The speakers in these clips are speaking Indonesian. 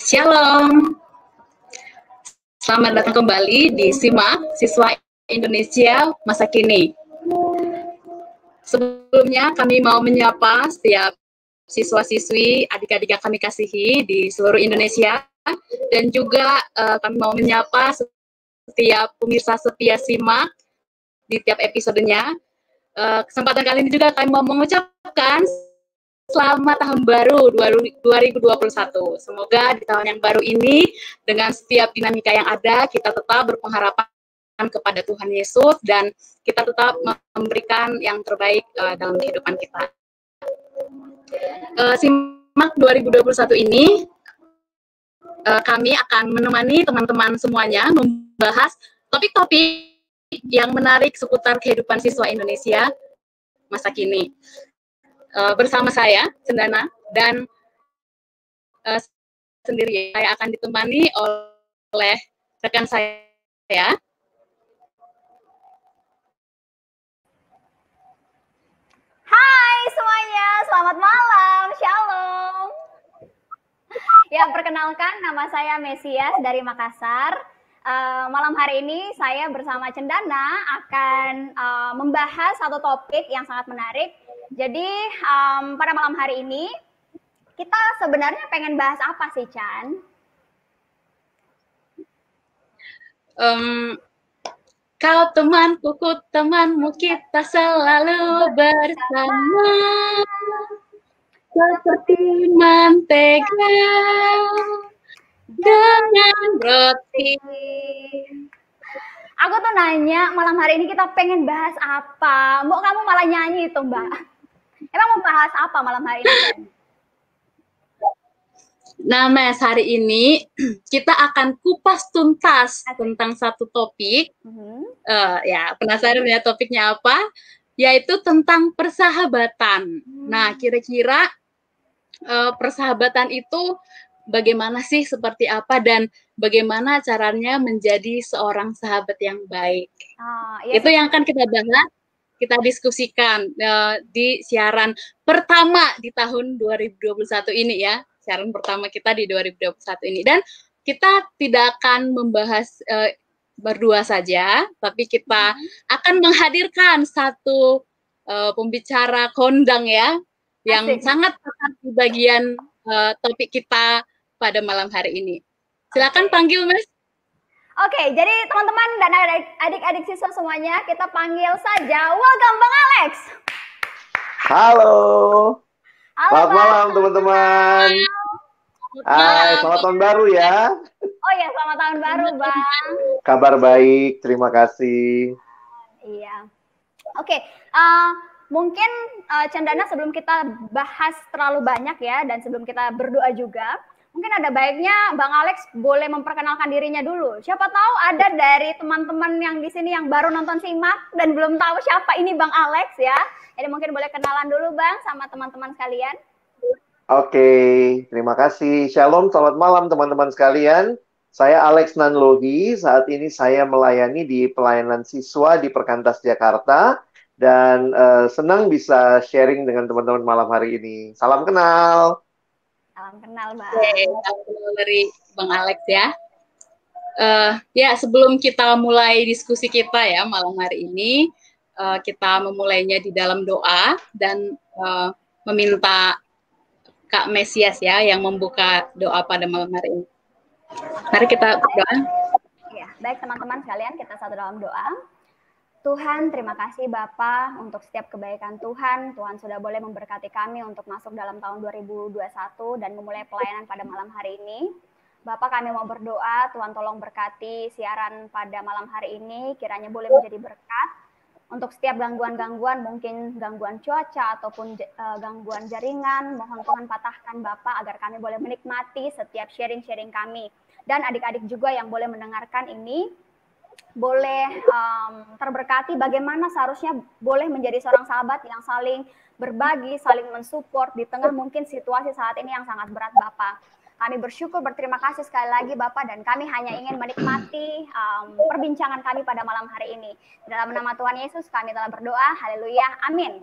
Shalom, selamat datang kembali di SIMAK, Siswa Indonesia Masa Kini. Sebelumnya kami mau menyapa setiap siswa-siswi, adik-adik yang kami kasihi di seluruh Indonesia, dan juga kami mau menyapa setiap pemirsa setia SIMAK di tiap episodenya. Kesempatan kali ini juga kami mau mengucapkan selamat tahun baru 2021. Semoga di tahun yang baru ini, dengan setiap dinamika yang ada, kita tetap berpengharapan kepada Tuhan Yesus dan kita tetap memberikan yang terbaik dalam kehidupan kita. SIMAK 2021 ini, kami akan menemani teman-teman semuanya membahas topik-topik yang menarik seputar kehidupan siswa Indonesia masa kini. Bersama saya, Cendana, dan sendiri saya akan ditemani oleh rekan saya. Hai semuanya, selamat malam, shalom. Ya, perkenalkan nama saya Mesias dari Makassar. Malam hari ini saya bersama Cendana akan membahas satu topik yang sangat menarik. Jadi pada malam hari ini kita sebenarnya pengen bahas apa sih, Chan? Kau temanku, ku temanmu, kita selalu bersama seperti mentega dengan roti. Aku tuh nanya malam hari ini kita pengen bahas apa? Mbak, kamu malah nyanyi itu, Mbak. Emang mau bahas apa malam hari ini, Jen? Nah, Mas, hari ini kita akan kupas tuntas tentang satu topik. Ya, penasaran ya topiknya apa? Yaitu tentang persahabatan. Nah, kira-kira persahabatan itu bagaimana sih, seperti apa, dan bagaimana caranya menjadi seorang sahabat yang baik? Iya itu yang akan kita bahas, kita diskusikan di siaran pertama di tahun 2021 ini ya, siaran pertama kita di 2021 ini. Dan kita tidak akan membahas berdua saja, tapi kita akan menghadirkan satu pembicara kondang ya, yang sangat tepat di bagian topik kita pada malam hari ini. Silakan panggil, Mas. Oke, jadi teman-teman dan adik-adik siswa semuanya, kita panggil saja, welcome Bang Alex. Halo. Selamat malam teman-teman. Hai, selamat tahun baru ya. Oh ya, selamat tahun baru, Bang. Kabar baik, terima kasih. Iya. Oke, mungkin Cendana, sebelum kita bahas terlalu banyak ya, dan sebelum kita berdoa juga, mungkin ada baiknya Bang Alex boleh memperkenalkan dirinya dulu. Siapa tahu ada dari teman-teman yang di sini yang baru nonton SIMAK dan belum tahu siapa ini Bang Alex ya. Jadi mungkin boleh kenalan dulu Bang sama teman-teman sekalian. Oke, terima kasih. Shalom, selamat malam teman-teman sekalian. Saya Alex Nanlohi, saat ini saya melayani di pelayanan siswa di Perkantas Jakarta. Dan senang bisa sharing dengan teman-teman malam hari ini. Salam kenal. Salam kenal, Bang. Salam kenal dari Bang Alex ya. Ya, sebelum kita mulai diskusi kita ya malam hari ini, kita memulainya di dalam doa dan meminta Kak Mesias ya yang membuka doa pada malam hari ini. Mari kita berdoa. Ya, baik teman-teman sekalian, kita satu dalam doa. Tuhan, terima kasih Bapa untuk setiap kebaikan Tuhan. Tuhan sudah boleh memberkati kami untuk masuk dalam tahun 2021 dan memulai pelayanan pada malam hari ini. Bapak, kami mau berdoa, Tuhan tolong berkati siaran pada malam hari ini, kiranya boleh menjadi berkat. Untuk setiap gangguan-gangguan, mungkin gangguan cuaca ataupun gangguan jaringan, mohon Tuhan patahkan Bapak agar kami boleh menikmati setiap sharing-sharing kami. Dan adik-adik juga yang boleh mendengarkan ini, boleh terberkati bagaimana seharusnya boleh menjadi seorang sahabat yang saling berbagi, saling mensupport di tengah mungkin situasi saat ini yang sangat berat Bapak. Kami bersyukur, berterima kasih sekali lagi Bapak, dan kami hanya ingin menikmati perbincangan kami pada malam hari ini. Dalam nama Tuhan Yesus kami telah berdoa, haleluya, amin.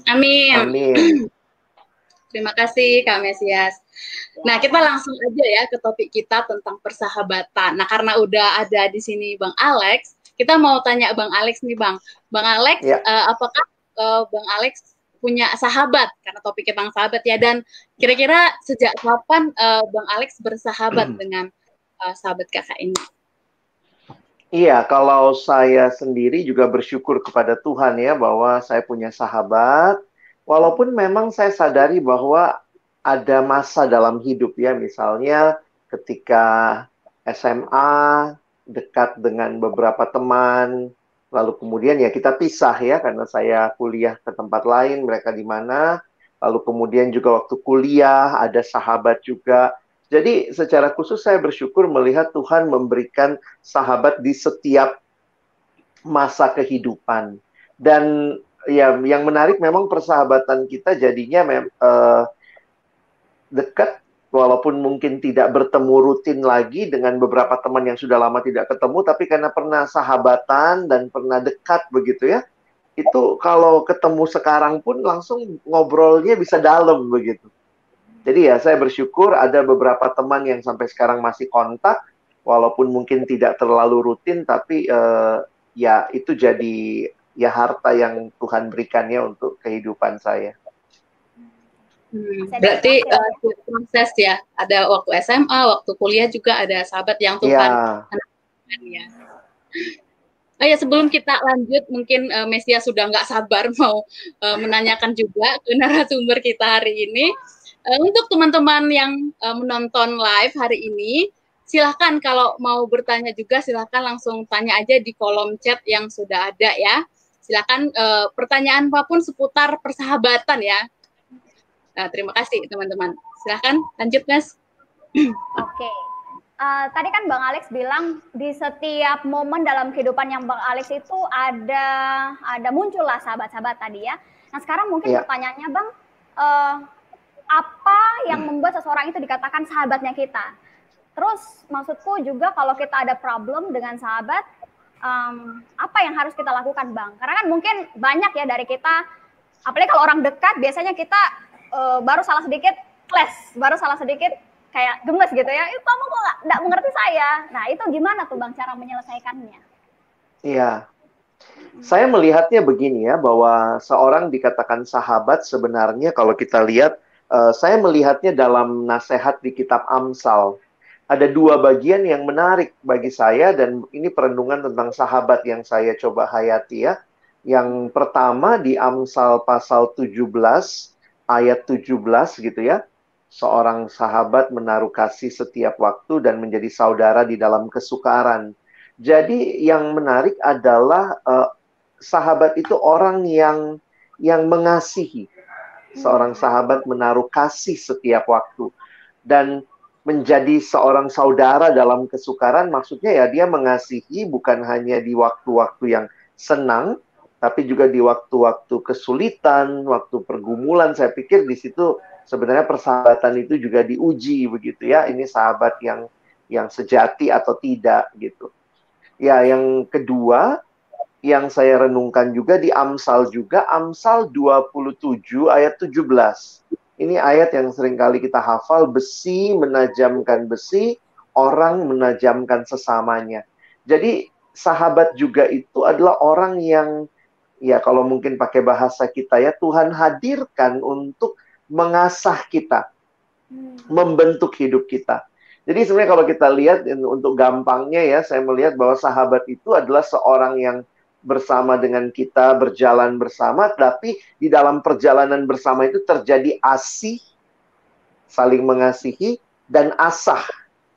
Amin. Amin. Terima kasih Kak Mesias. Nah, kita langsung aja ya ke topik kita tentang persahabatan. Nah, karena udah ada di sini Bang Alex, kita mau tanya Bang Alex nih Bang. Bang Alex, Ya. Apakah Bang Alex punya sahabat? Karena topik tentang sahabat ya. Dan kira-kira sejak kapan Bang Alex bersahabat dengan sahabat kakak ini? Iya, kalau saya sendiri juga bersyukur kepada Tuhan ya bahwa saya punya sahabat. Walaupun memang saya sadari bahwa ada masa dalam hidup ya, misalnya ketika SMA dekat dengan beberapa teman, lalu kemudian ya kita pisah ya karena saya kuliah ke tempat lain, mereka di mana. Lalu kemudian juga waktu kuliah ada sahabat juga. Jadi secara khusus saya bersyukur melihat Tuhan memberikan sahabat di setiap masa kehidupan. Dan ya yang menarik memang persahabatan kita jadinya dekat, walaupun mungkin tidak bertemu rutin lagi dengan beberapa teman yang sudah lama tidak ketemu, tapi karena pernah sahabatan dan pernah dekat begitu ya, itu kalau ketemu sekarang pun langsung ngobrolnya bisa dalam begitu. Jadi ya saya bersyukur ada beberapa teman yang sampai sekarang masih kontak, walaupun mungkin tidak terlalu rutin, tapi ya itu jadi ya harta yang Tuhan berikannya untuk kehidupan saya. Berarti proses ya, ada waktu SMA, waktu kuliah juga ada sahabat yang Tuhan menentukan ya. Oh ya, sebelum kita lanjut, mungkin Mesias sudah nggak sabar mau menanyakan juga ke narasumber kita hari ini. Untuk teman-teman yang menonton live hari ini, silahkan kalau mau bertanya juga, silahkan langsung tanya aja di kolom chat yang sudah ada ya. Silahkan pertanyaan apapun seputar persahabatan ya. Nah, terima kasih teman-teman. Silahkan lanjut, Mas. Oke. Tadi kan Bang Alex bilang di setiap momen dalam kehidupan yang Bang Alex itu ada muncullah sahabat-sahabat tadi ya. Nah sekarang mungkin pertanyaannya Bang, apa yang membuat seseorang itu dikatakan sahabatnya kita? Terus maksudku juga kalau kita ada problem dengan sahabat, apa yang harus kita lakukan Bang? Karena kan mungkin banyak ya dari kita, apalagi kalau orang dekat biasanya kita baru salah sedikit clash, baru salah sedikit kayak gemes gitu ya, kamu kok nggak mengerti saya. Nah itu gimana tuh Bang cara menyelesaikannya? Iya, saya melihatnya begini ya, bahwa seorang dikatakan sahabat sebenarnya kalau kita lihat, saya melihatnya dalam nasihat di kitab Amsal. Ada dua bagian yang menarik bagi saya, dan ini perenungan tentang sahabat yang saya coba hayati ya. Yang pertama di Amsal pasal 17, ayat 17 gitu ya. Seorang sahabat menaruh kasih setiap waktu dan menjadi saudara di dalam kesukaran. Jadi yang menarik adalah sahabat itu orang yang mengasihi. Seorang sahabat menaruh kasih setiap waktu. Dan menjadi seorang saudara dalam kesukaran, maksudnya ya dia mengasihi bukan hanya di waktu-waktu yang senang, tapi juga di waktu-waktu kesulitan, waktu pergumulan. Saya pikir di situ sebenarnya persahabatan itu juga diuji begitu ya. Ini sahabat yang sejati atau tidak gitu. Ya, yang kedua yang saya renungkan juga di Amsal juga, Amsal 27 ayat 17. Ini ayat yang seringkali kita hafal, besi menajamkan besi, orang menajamkan sesamanya. Jadi sahabat juga itu adalah orang yang, ya kalau mungkin pakai bahasa kita ya, Tuhan hadirkan untuk mengasah kita, membentuk hidup kita. Jadi sebenarnya kalau kita lihat untuk gampangnya ya, saya melihat bahwa sahabat itu adalah seorang yang bersama dengan kita, berjalan bersama, tapi di dalam perjalanan bersama itu terjadi asih, saling mengasihi, dan asah,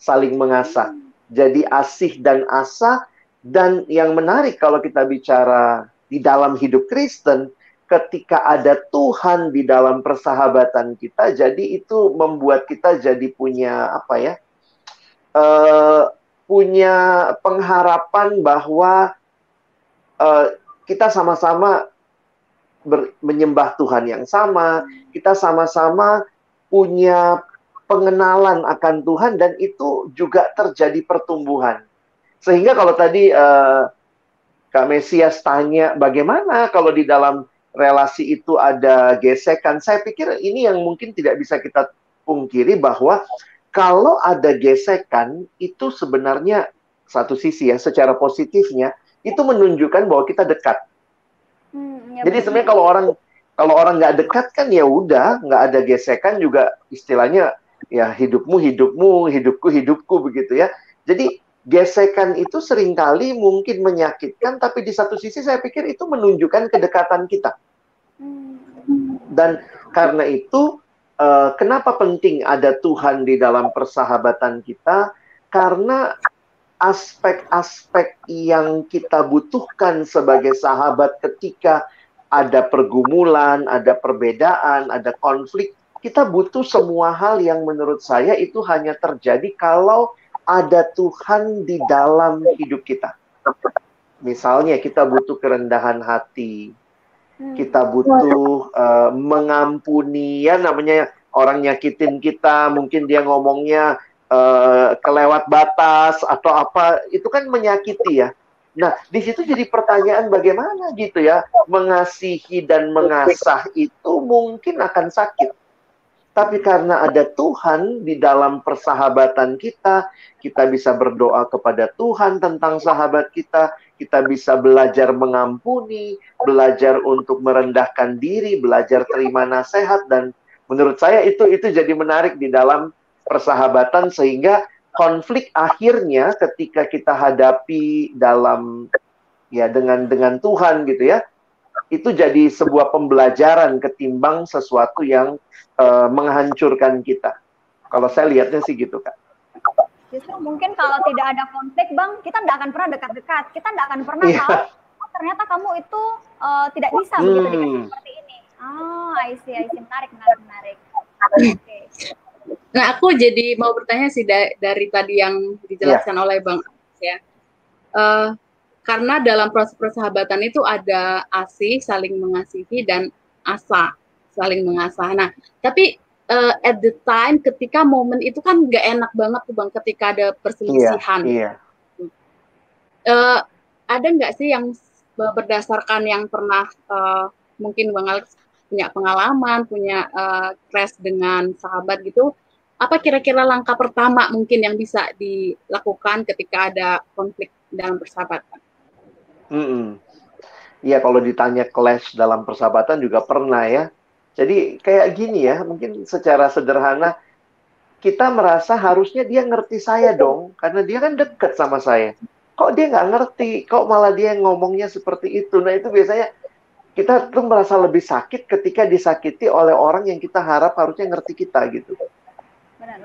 saling mengasah. Jadi asih dan asah, dan yang menarik kalau kita bicara di dalam hidup Kristen, ketika ada Tuhan di dalam persahabatan kita, jadi itu membuat kita jadi punya apa ya? Punya pengharapan bahwa kita sama-sama menyembah Tuhan yang sama, kita sama-sama punya pengenalan akan Tuhan, dan itu juga terjadi pertumbuhan. Sehingga kalau tadi Kak Mesias tanya bagaimana kalau di dalam relasi itu ada gesekan, saya pikir ini yang mungkin tidak bisa kita pungkiri, bahwa kalau ada gesekan itu sebenarnya satu sisi ya, secara positifnya itu menunjukkan bahwa kita dekat. Jadi sebenarnya kalau orang nggak dekat kan ya udah, nggak ada gesekan juga, istilahnya ya hidupmu hidupmu, hidupku hidupku begitu ya. Jadi gesekan itu seringkali mungkin menyakitkan, tapi di satu sisi saya pikir itu menunjukkan kedekatan kita. Dan karena itu, kenapa penting ada Tuhan di dalam persahabatan kita? Karena aspek-aspek yang kita butuhkan sebagai sahabat ketika ada pergumulan, ada perbedaan, ada konflik, kita butuh semua hal yang menurut saya itu hanya terjadi kalau ada Tuhan di dalam hidup kita. Misalnya kita butuh kerendahan hati, kita butuh mengampuni, ya namanya orang nyakitin kita, mungkin dia ngomongnya kelewat batas atau apa, itu kan menyakiti ya. Nah, di situ jadi pertanyaan bagaimana gitu ya, mengasihi dan mengasah itu mungkin akan sakit. Tapi karena ada Tuhan di dalam persahabatan kita, kita bisa berdoa kepada Tuhan tentang sahabat kita bisa belajar mengampuni, belajar untuk merendahkan diri, belajar terima nasihat, dan menurut saya itu jadi menarik di dalam persahabatan, sehingga konflik akhirnya ketika kita hadapi dalam ya dengan Tuhan gitu ya, itu jadi sebuah pembelajaran ketimbang sesuatu yang menghancurkan kita. Kalau saya lihatnya sih gitu, Kak. Justru mungkin kalau tidak ada konflik, Bang, kita tidak akan pernah dekat-dekat. Kita tidak akan pernah tahu ternyata kamu itu tidak bisa begitu dikasih seperti ini. I see. Menarik. Okay. Nah, aku jadi mau bertanya sih dari tadi yang dijelaskan oleh Bang ya. Karena dalam proses persahabatan itu ada asih, saling mengasihi, dan asah, saling mengasah. Nah, tapi at the time ketika momen itu kan nggak enak banget tuh Bang, ketika ada perselisihan. Ada nggak sih yang berdasarkan yang pernah mungkin Bang Alex punya pengalaman, punya crash dengan sahabat gitu, apa kira-kira langkah pertama mungkin yang bisa dilakukan ketika ada konflik dalam persahabatan? Iya, kalau ditanya clash dalam persahabatan juga pernah ya. Jadi kayak gini ya, mungkin secara sederhana, kita merasa harusnya dia ngerti saya dong, karena dia kan deket sama saya. Kok dia nggak ngerti? Kok malah dia ngomongnya seperti itu? Nah, itu biasanya kita tuh merasa lebih sakit ketika disakiti oleh orang yang kita harap harusnya ngerti kita gitu.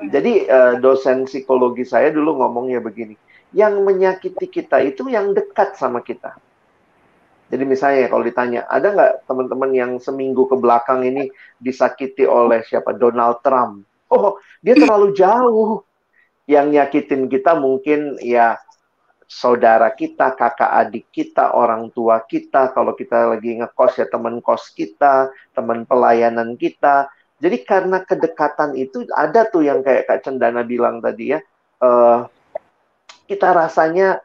Jadi dosen psikologi saya dulu ngomongnya begini, yang menyakiti kita itu yang dekat sama kita. Jadi misalnya kalau ditanya, ada nggak teman-teman yang seminggu ke belakang ini disakiti oleh siapa? Donald Trump. Oh, dia terlalu jauh. Yang nyakitin kita mungkin ya saudara kita, kakak adik kita, orang tua kita. Kalau kita lagi ngekos ya teman kos kita, teman pelayanan kita. Jadi karena kedekatan itu ada tuh yang kayak Kak Cendana bilang tadi ya, kita rasanya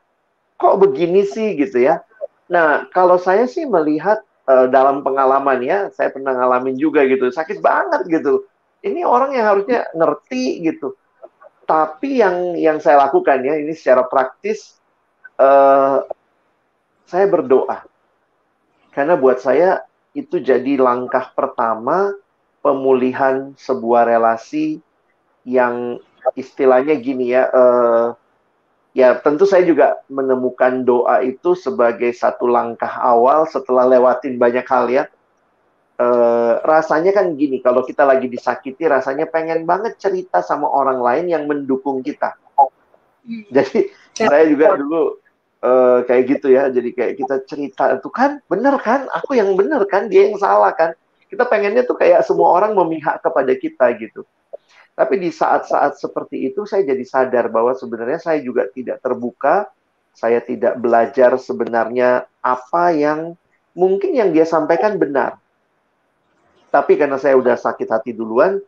kok begini sih gitu ya. Nah, kalau saya sih melihat dalam pengalaman ya, saya pernah ngalamin juga gitu, sakit banget gitu. Ini orang yang harusnya ngerti gitu. Tapi yang saya lakukan ya, ini secara praktis, saya berdoa. Karena buat saya itu jadi langkah pertama pemulihan sebuah relasi yang istilahnya gini ya, ya tentu saya juga menemukan doa itu sebagai satu langkah awal setelah lewatin banyak hal ya. Rasanya kan gini, kalau kita lagi disakiti rasanya pengen banget cerita sama orang lain yang mendukung kita. Jadi saya juga dulu kayak gitu ya. Jadi kayak kita cerita itu kan bener kan, aku yang bener kan, dia yang salah kan. Kita pengennya tuh kayak semua orang memihak kepada kita gitu. Tapi di saat-saat seperti itu saya jadi sadar bahwa sebenarnya saya juga tidak terbuka, saya tidak belajar sebenarnya apa yang mungkin yang dia sampaikan benar. Tapi karena saya udah sakit hati duluan,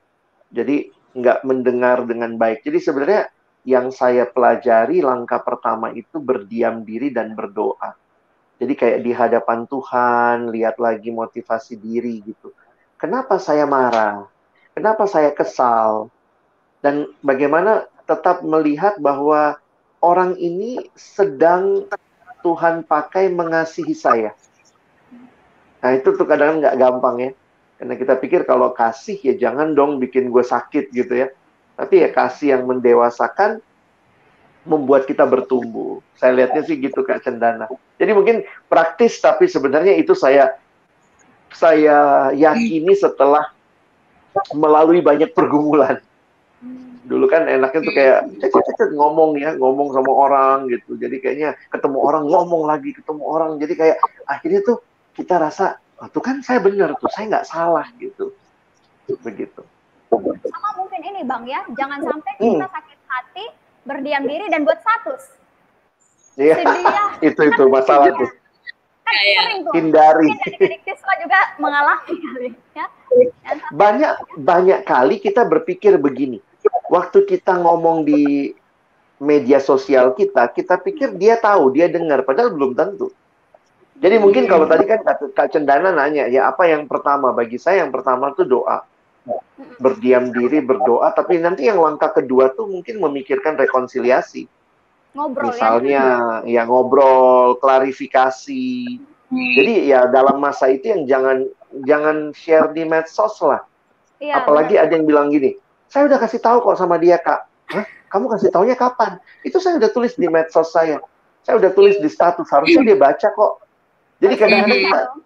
jadi nggak mendengar dengan baik. Jadi sebenarnya yang saya pelajari langkah pertama itu berdiam diri dan berdoa. Jadi kayak di hadapan Tuhan, lihat lagi motivasi diri gitu. Kenapa saya marah? Kenapa saya kesal? Dan bagaimana tetap melihat bahwa orang ini sedang Tuhan pakai mengasihi saya. Nah itu tuh kadang nggak gampang ya. Karena kita pikir kalau kasih ya jangan dong bikin gue sakit gitu ya. Tapi ya kasih yang mendewasakan membuat kita bertumbuh. Saya lihatnya sih gitu Kak Cendana. Jadi mungkin praktis tapi sebenarnya itu saya yakini setelah melalui banyak pergumulan. Dulu kan enaknya tuh kayak ngomong sama orang gitu. Jadi kayaknya ketemu orang ngomong lagi, ketemu orang. Jadi kayak akhirnya tuh kita rasa, oh, tuh kan saya benar tuh, saya nggak salah gitu. Begitu. Sama mungkin ini Bang ya, jangan sampai kita sakit hati, berdiam diri dan buat status. Iya, itu masalah tuh. Kan sering tuh. Hindari. Mungkin adik-adik siswa juga mengalami kali ya. Banyak kali kita berpikir begini. Waktu kita ngomong di media sosial kita pikir dia tahu, dia dengar, padahal belum tentu. Jadi mungkin kalau tadi kan Kak Cendana nanya, ya apa yang pertama? Bagi saya yang pertama itu doa. Berdiam diri, berdoa, tapi nanti yang langkah kedua tuh mungkin memikirkan rekonsiliasi. Ngobrol misalnya ya ngobrol, klarifikasi. Jadi ya dalam masa itu yang jangan share di medsos lah. Iya, apalagi ada yang bilang gini, saya udah kasih tahu kok sama dia Kak. Hah? Kamu kasih taunya kapan? Itu saya udah tulis di medsos saya udah tulis di status, harusnya dia baca kok. Jadi kadang-kadang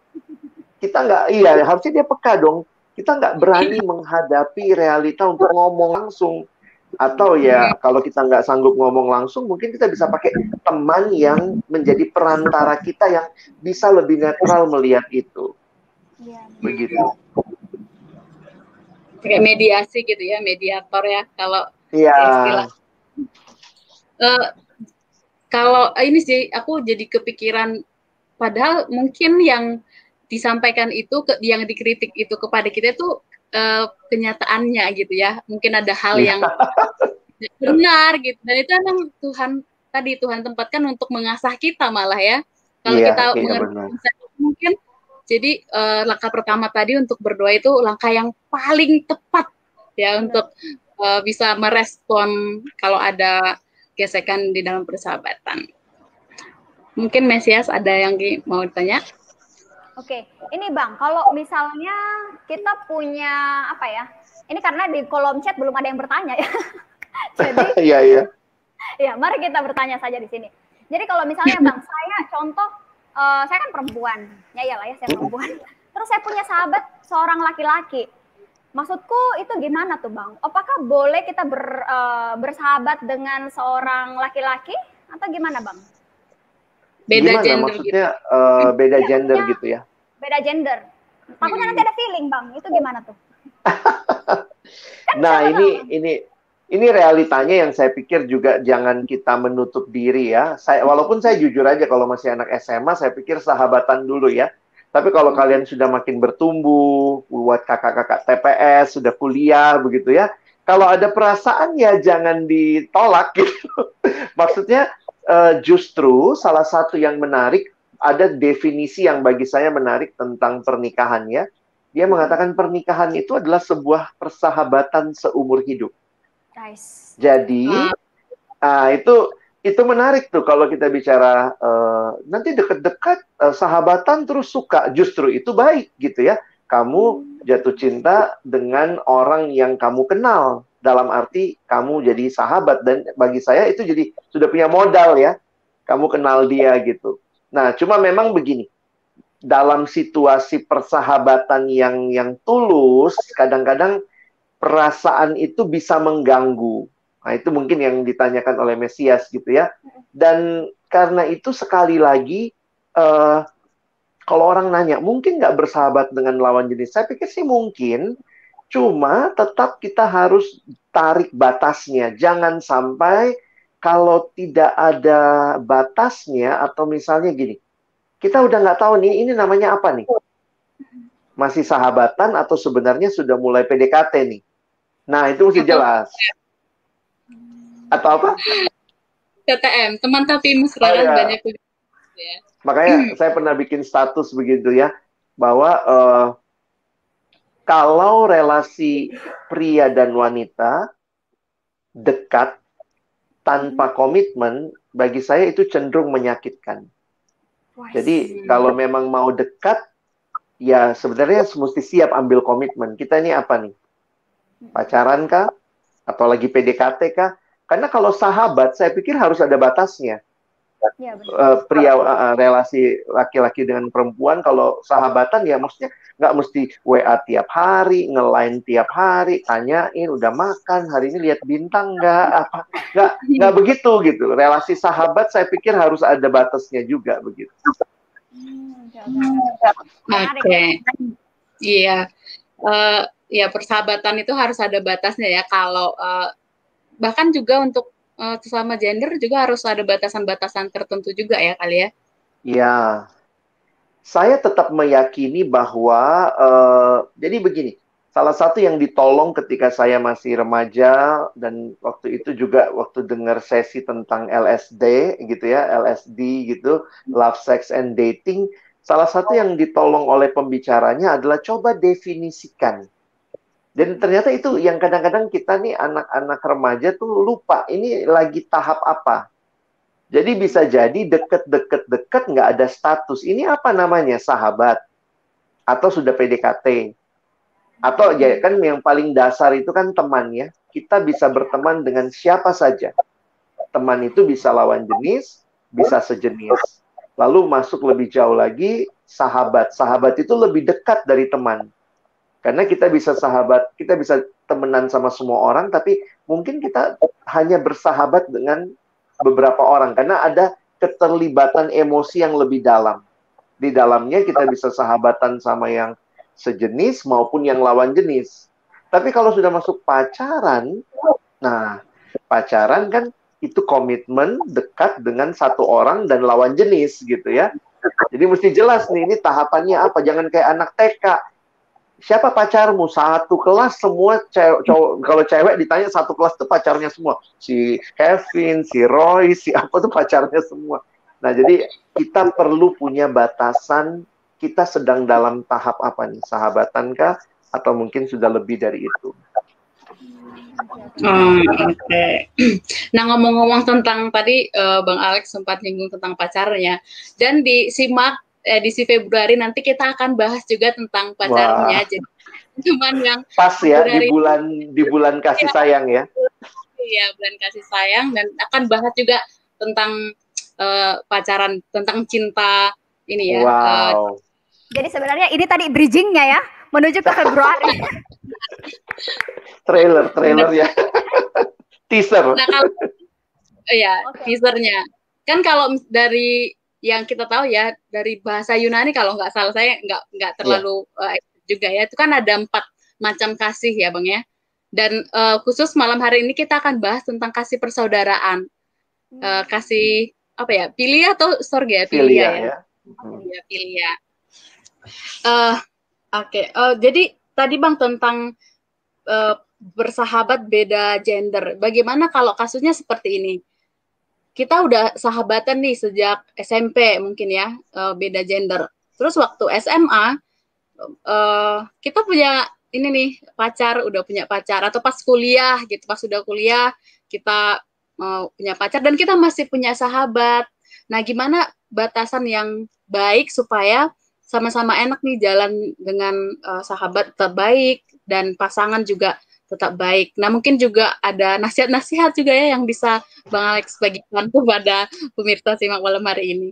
kita nggak, harusnya dia peka dong. Kita nggak berani menghadapi realita untuk ngomong langsung. Atau ya kalau kita nggak sanggup ngomong langsung, mungkin kita bisa pakai teman yang menjadi perantara kita yang bisa lebih netral melihat itu. Begitu. Kayak mediasi gitu ya, mediator ya kalau istilah. Kalau ini sih aku jadi kepikiran, padahal mungkin yang disampaikan itu yang dikritik itu kepada kita itu kenyataannya gitu ya, mungkin ada hal yang benar gitu, dan itu emang Tuhan tempatkan untuk mengasah kita malah ya. Kalau kita mengerti mungkin jadi langkah pertama tadi untuk berdoa itu langkah yang paling tepat ya untuk bisa merespon kalau ada gesekan di dalam persahabatan. Mungkin Mesias ada yang mau ditanya? Oke, ini Bang, kalau misalnya kita punya apa ya? Ini karena di kolom chat belum ada yang bertanya ya. Jadi ya, mari kita bertanya saja di sini. Jadi kalau misalnya Bang, saya contoh, saya kan perempuan, ya iyalah ya saya perempuan. Terus saya punya sahabat seorang laki-laki. Maksudku itu gimana tuh Bang? Apakah boleh kita bersahabat dengan seorang laki-laki atau gimana Bang? Beda gender maksudnya gitu. Beda gender gitu ya? Beda gender. Takutnya nanti ada feeling Bang, itu gimana tuh? Kan nah ini realitanya yang saya pikir juga jangan kita menutup diri ya. Walaupun saya jujur aja kalau masih anak SMA, saya pikir sahabatan dulu ya. Tapi kalau kalian sudah makin bertumbuh, buat kakak-kakak TPS, sudah kuliah begitu ya, kalau ada perasaan ya jangan ditolak gitu. Maksudnya justru salah satu yang menarik, ada definisi yang bagi saya menarik tentang pernikahan ya. Dia mengatakan pernikahan itu adalah sebuah persahabatan seumur hidup. Nice. Jadi itu menarik tuh kalau kita bicara nanti dekat-dekat sahabatan terus suka, justru itu baik gitu ya. Kamu jatuh cinta dengan orang yang kamu kenal, dalam arti kamu jadi sahabat, dan bagi saya itu jadi sudah punya modal ya, kamu kenal dia gitu. Nah cuma memang begini, dalam situasi persahabatan yang tulus, kadang-kadang perasaan itu bisa mengganggu. Nah, itu mungkin yang ditanyakan oleh Mesias gitu ya. Dan karena itu sekali lagi, kalau orang nanya, mungkin nggak bersahabat dengan lawan jenis? Saya pikir sih mungkin, cuma tetap kita harus tarik batasnya. Jangan sampai kalau tidak ada batasnya, atau misalnya gini, kita udah nggak tahu nih, ini namanya apa nih? Masih sahabatan atau sebenarnya sudah mulai PDKT nih? Nah, itu mesti jelas. Atau apa? TTM, teman tapi mesra Oh kan ya, banyak ya. makanya saya pernah bikin status begitu ya, bahwa kalau relasi pria dan wanita dekat tanpa komitmen, bagi saya itu cenderung menyakitkan. Jadi kalau memang mau dekat, ya sebenarnya mesti siap ambil komitmen. Kita ini apa nih? Pacaran kah? Atau lagi PDKT kah? Karena kalau sahabat, saya pikir harus ada batasnya. Ya, benar. Pria relasi laki-laki dengan perempuan, kalau sahabatan ya maksudnya nggak mesti WA tiap hari, nge-line tiap hari, tanyain udah makan hari ini, lihat bintang nggak, nggak begitu gitu. Relasi sahabat saya pikir harus ada batasnya juga begitu. Oke. Iya. Ya persahabatan itu harus ada batasnya ya. Kalau bahkan juga untuk sesama gender juga harus ada batasan-batasan tertentu juga ya kali ya. Ya, saya tetap meyakini bahwa jadi begini. Salah satu yang ditolong ketika saya masih remaja, dan waktu itu juga waktu dengar sesi tentang LSD gitu ya, LSD gitu, Love, Sex, and Dating. Salah satu yang ditolong oleh pembicaranya adalah coba definisikan. Dan ternyata itu yang kadang-kadang kita nih anak-anak remaja tuh lupa, ini lagi tahap apa. Jadi bisa jadi deket-deket-deket nggak ada status. Ini apa namanya? Sahabat. Atau sudah PDKT. Atau ya kan yang paling dasar itu kan teman ya. Kita bisa berteman dengan siapa saja. Teman itu bisa lawan jenis, bisa sejenis. Lalu masuk lebih jauh lagi, sahabat. Sahabat itu lebih dekat dari teman. Karena kita bisa sahabat, kita bisa temenan sama semua orang, tapi mungkin kita hanya bersahabat dengan beberapa orang. Karena ada keterlibatan emosi yang lebih dalam. Di dalamnya kita bisa sahabatan sama yang sejenis maupun yang lawan jenis. Tapi kalau sudah masuk pacaran, nah pacaran kan itu komitmen dekat dengan satu orang dan lawan jenis gitu ya. Jadi mesti jelas nih, ini tahapannya apa. Jangan kayak anak TK. Siapa pacarmu? Satu kelas semua cowok. Kalau cewek ditanya satu kelas itu pacarnya semua. Si Kevin, si Roy, si apa tuh pacarnya semua. Nah, jadi kita perlu punya batasan, kita sedang dalam tahap apa nih? Sahabatan kah? Atau mungkin sudah lebih dari itu? Oke. Nah, ngomong-ngomong tentang tadi Bang Alex sempat nyinggung tentang pacarnya, dan disimak edisi Februari nanti kita akan bahas juga tentang pacarnya. Jadi cuman yang pas ya Februari, di bulan kasih sayang ya. Iya, bulan kasih sayang, dan akan bahas juga tentang pacaran, tentang cinta ini ya. Wow. Jadi sebenarnya ini tadi bridgingnya ya, menuju ke Februari. Trailer ya. Teaser. Nah, kalau teasernya. Kan kalau dari yang kita tahu ya, dari bahasa Yunani kalau nggak salah, saya nggak terlalu juga ya, itu kan ada 4 macam kasih ya Bang ya. Dan khusus malam hari ini kita akan bahas tentang kasih persaudaraan. Kasih apa ya? Philia atau storge ya? Philia ya. Ya, philia. Oke. Jadi tadi Bang tentang bersahabat beda gender. Bagaimana kalau kasusnya seperti ini? Kita udah sahabatan nih sejak SMP mungkin ya, beda gender. Terus waktu SMA kita punya ini nih pacar, udah punya pacar, atau pas kuliah gitu, pas sudah kuliah kita punya pacar dan kita masih punya sahabat. Nah, gimana batasan yang baik supaya sama-sama enak nih jalan dengan sahabat tetap baik dan pasangan juga tetap baik. Nah, mungkin juga ada nasihat-nasihat juga ya yang bisa Bang Alex bagikan kepada pemirsa Simak Malam hari ini.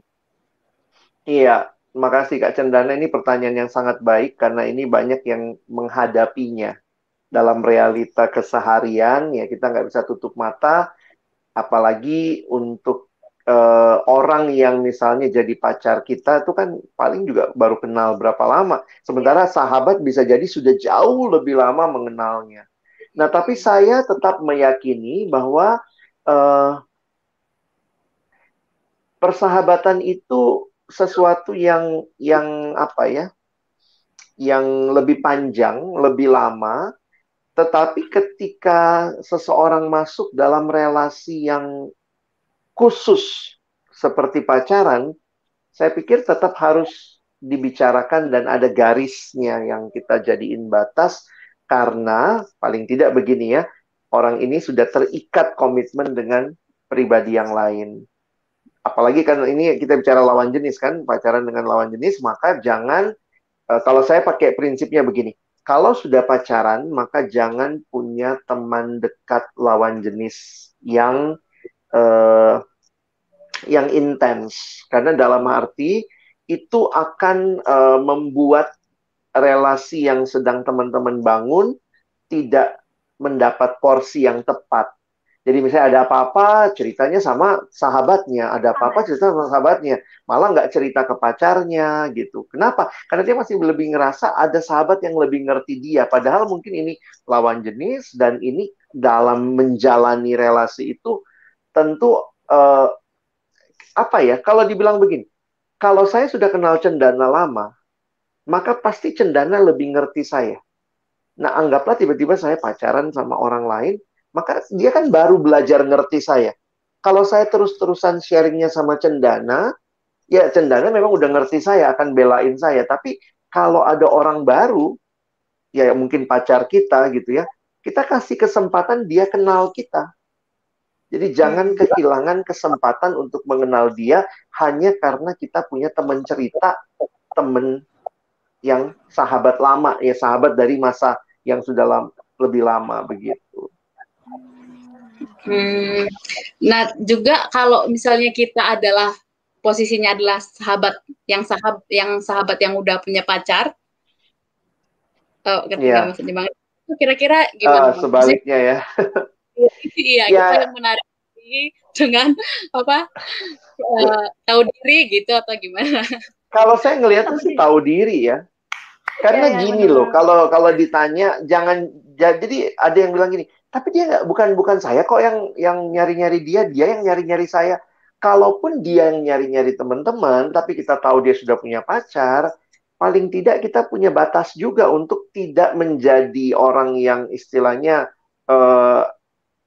Iya, terima kasih Kak Cendana. Ini pertanyaan yang sangat baik karena ini banyak yang menghadapinya dalam realita keseharian. Ya, kita nggak bisa tutup mata, apalagi untuk orang yang misalnya jadi pacar kita itu kan paling juga baru kenal berapa lama. Sementara sahabat bisa jadi sudah jauh lebih lama mengenalnya. Nah, tapi saya tetap meyakini bahwa persahabatan itu sesuatu yang apa ya? Yang lebih panjang, lebih lama. Tetapi ketika seseorang masuk dalam relasi yang khusus seperti pacaran, saya pikir tetap harus dibicarakan dan ada garisnya yang kita jadiin batas, karena paling tidak begini ya, orang ini sudah terikat komitmen dengan pribadi yang lain. Apalagi kan ini kita bicara lawan jenis kan, pacaran dengan lawan jenis, maka jangan, kalau saya pakai prinsipnya begini, kalau sudah pacaran, maka jangan punya teman dekat lawan jenis eh, yang intens. Karena dalam arti itu akan membuat relasi yang sedang teman-teman bangun tidak mendapat porsi yang tepat. Jadi misalnya ada apa-apa, ceritanya sama sahabatnya. Ada apa-apa, cerita sama sahabatnya. Malah nggak cerita ke pacarnya, gitu. Kenapa? Karena dia masih lebih ngerasa ada sahabat yang lebih ngerti dia. Padahal mungkin ini lawan jenis, dan ini dalam menjalani relasi itu tentu, apa ya, kalau dibilang begini, kalau saya sudah kenal Cendana lama, maka pasti Cendana lebih ngerti saya. Nah, anggaplah tiba-tiba saya pacaran sama orang lain, maka dia kan baru belajar ngerti saya. Kalau saya terus-terusan sharingnya sama Cendana, ya Cendana memang udah ngerti saya, akan belain saya. Tapi kalau ada orang baru, ya mungkin pacar kita gitu ya, kita kasih kesempatan dia kenal kita. Jadi jangan kehilangan kesempatan untuk mengenal dia hanya karena kita punya teman cerita, teman yang sahabat lama, ya sahabat dari masa yang sudah lebih lama begitu. Nah, juga kalau misalnya kita adalah posisinya adalah sahabat yang udah punya pacar, ketika maksudnya banget, kira-kira gimana? Sebaliknya ya. Iya, kita yang menarik dengan apa? Tahu diri gitu atau gimana? Kalau saya ngelihatnya sih tahu diri ya. Karena gini loh, kalau ditanya jangan, jadi ada yang bilang gini, tapi dia bukan saya kok yang nyari-nyari dia yang nyari-nyari saya. Kalaupun dia yang nyari-nyari teman-teman, tapi kita tahu dia sudah punya pacar, paling tidak kita punya batas juga untuk tidak menjadi orang yang istilahnya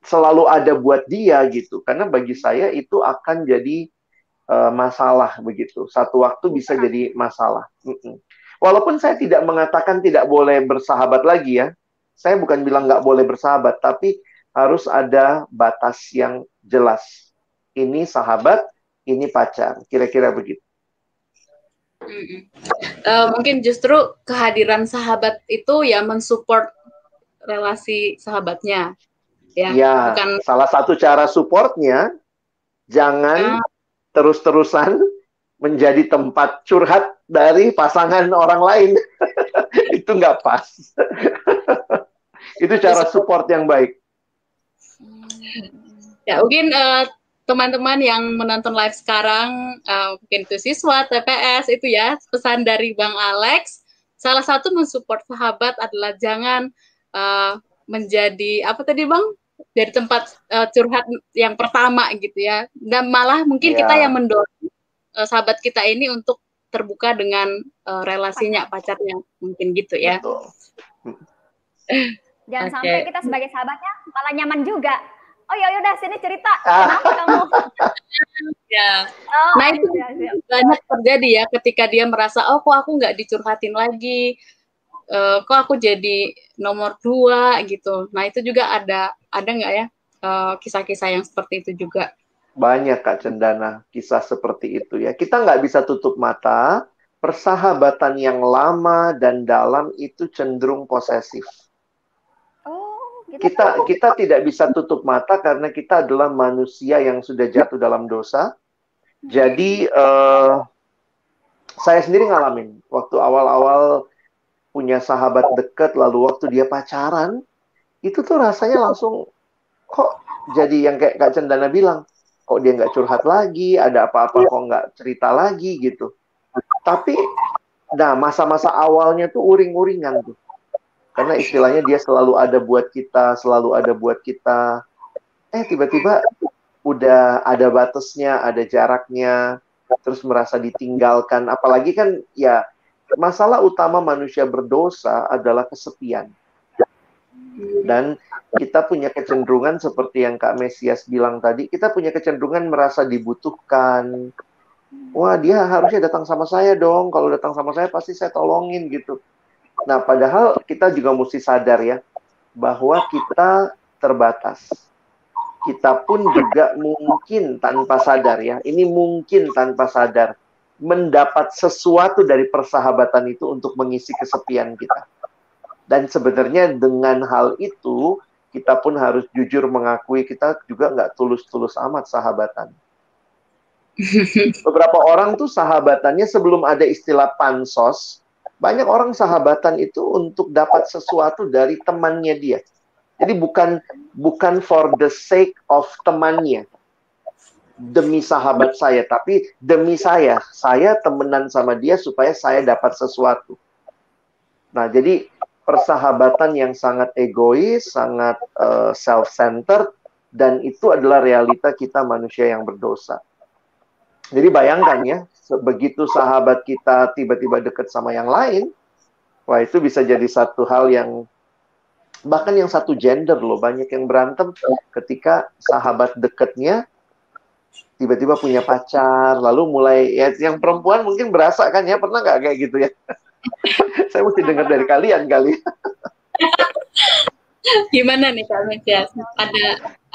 selalu ada buat dia gitu. Karena bagi saya itu akan jadi masalah begitu. Satu waktu bisa jadi masalah. Walaupun saya tidak mengatakan tidak boleh bersahabat lagi ya. Saya bukan bilang nggak boleh bersahabat, tapi harus ada batas yang jelas. Ini sahabat, ini pacar. Kira-kira begitu. Mungkin justru kehadiran sahabat itu ya mensupport relasi sahabatnya. Ya, bukan salah satu cara supportnya, jangan terus-terusan menjadi tempat curhat dari pasangan orang lain. Itu nggak pas. Itu cara support yang baik. Ya, mungkin teman-teman yang menonton live sekarang, mungkin itu siswa, TPS, itu ya, pesan dari Bang Alex, salah satu mensupport sahabat adalah jangan menjadi, apa tadi Bang? Dari tempat curhat yang pertama gitu ya. Dan malah mungkin kita yang mendorong sahabat kita ini untuk terbuka dengan relasinya, pacarnya, mungkin gitu ya. Betul. Jangan sampai kita sebagai sahabatnya malah nyaman juga. Oh ya udah sini cerita, kenapa kamu? Ya. Nah itu banyak terjadi ya ketika dia merasa, oh kok aku nggak dicurhatin lagi, kok aku jadi nomor 2 gitu. Nah itu juga ada nggak ya kisah-kisah yang seperti itu juga? Banyak Kak Cendana kisah seperti itu ya. Kita nggak bisa tutup mata, persahabatan yang lama dan dalam itu cenderung posesif. Kita tidak bisa tutup mata karena kita adalah manusia yang sudah jatuh dalam dosa. Jadi saya sendiri ngalamin waktu awal-awal punya sahabat dekat, lalu waktu dia pacaran, itu tuh rasanya langsung kok jadi yang kayak Kak Cendana bilang, kok dia nggak curhat lagi, ada apa-apa kok nggak cerita lagi gitu. Tapi, nah masa-masa awalnya tuh uring-uringan tuh. Karena istilahnya dia selalu ada buat kita, selalu ada buat kita. Tiba-tiba udah ada batasnya, ada jaraknya, terus merasa ditinggalkan. Apalagi kan ya masalah utama manusia berdosa adalah kesepian. Dan kita punya kecenderungan seperti yang Kak Mesias bilang tadi, kita punya kecenderungan merasa dibutuhkan. Wah, dia harusnya datang sama saya dong. Kalau datang sama saya pasti saya tolongin gitu. Nah, padahal kita juga mesti sadar ya, bahwa kita terbatas. Kita pun juga mungkin tanpa sadar ya, ini mungkin tanpa sadar, mendapat sesuatu dari persahabatan itu untuk mengisi kesepian kita. Dan sebenarnya dengan hal itu, kita pun harus jujur mengakui kita juga nggak tulus-tulus amat sahabatan. Beberapa orang tuh sahabatannya sebelum ada istilah pansos, banyak orang sahabatan itu untuk dapat sesuatu dari temannya dia. Jadi bukan for the sake of temannya. Demi sahabat saya, tapi demi saya temenan sama dia supaya saya dapat sesuatu. Nah, jadi persahabatan yang sangat egois, sangat self-centered, dan itu adalah realita kita manusia yang berdosa. Jadi bayangkan ya, begitu sahabat kita tiba-tiba dekat sama yang lain, wah itu bisa jadi satu hal yang, bahkan yang satu gender loh, banyak yang berantem ketika sahabat dekatnya tiba-tiba punya pacar, lalu mulai, ya yang perempuan mungkin berasa kan ya, pernah nggak kayak gitu ya? Saya mesti dengar dari kalian kali. Gimana nih Kak Mesias?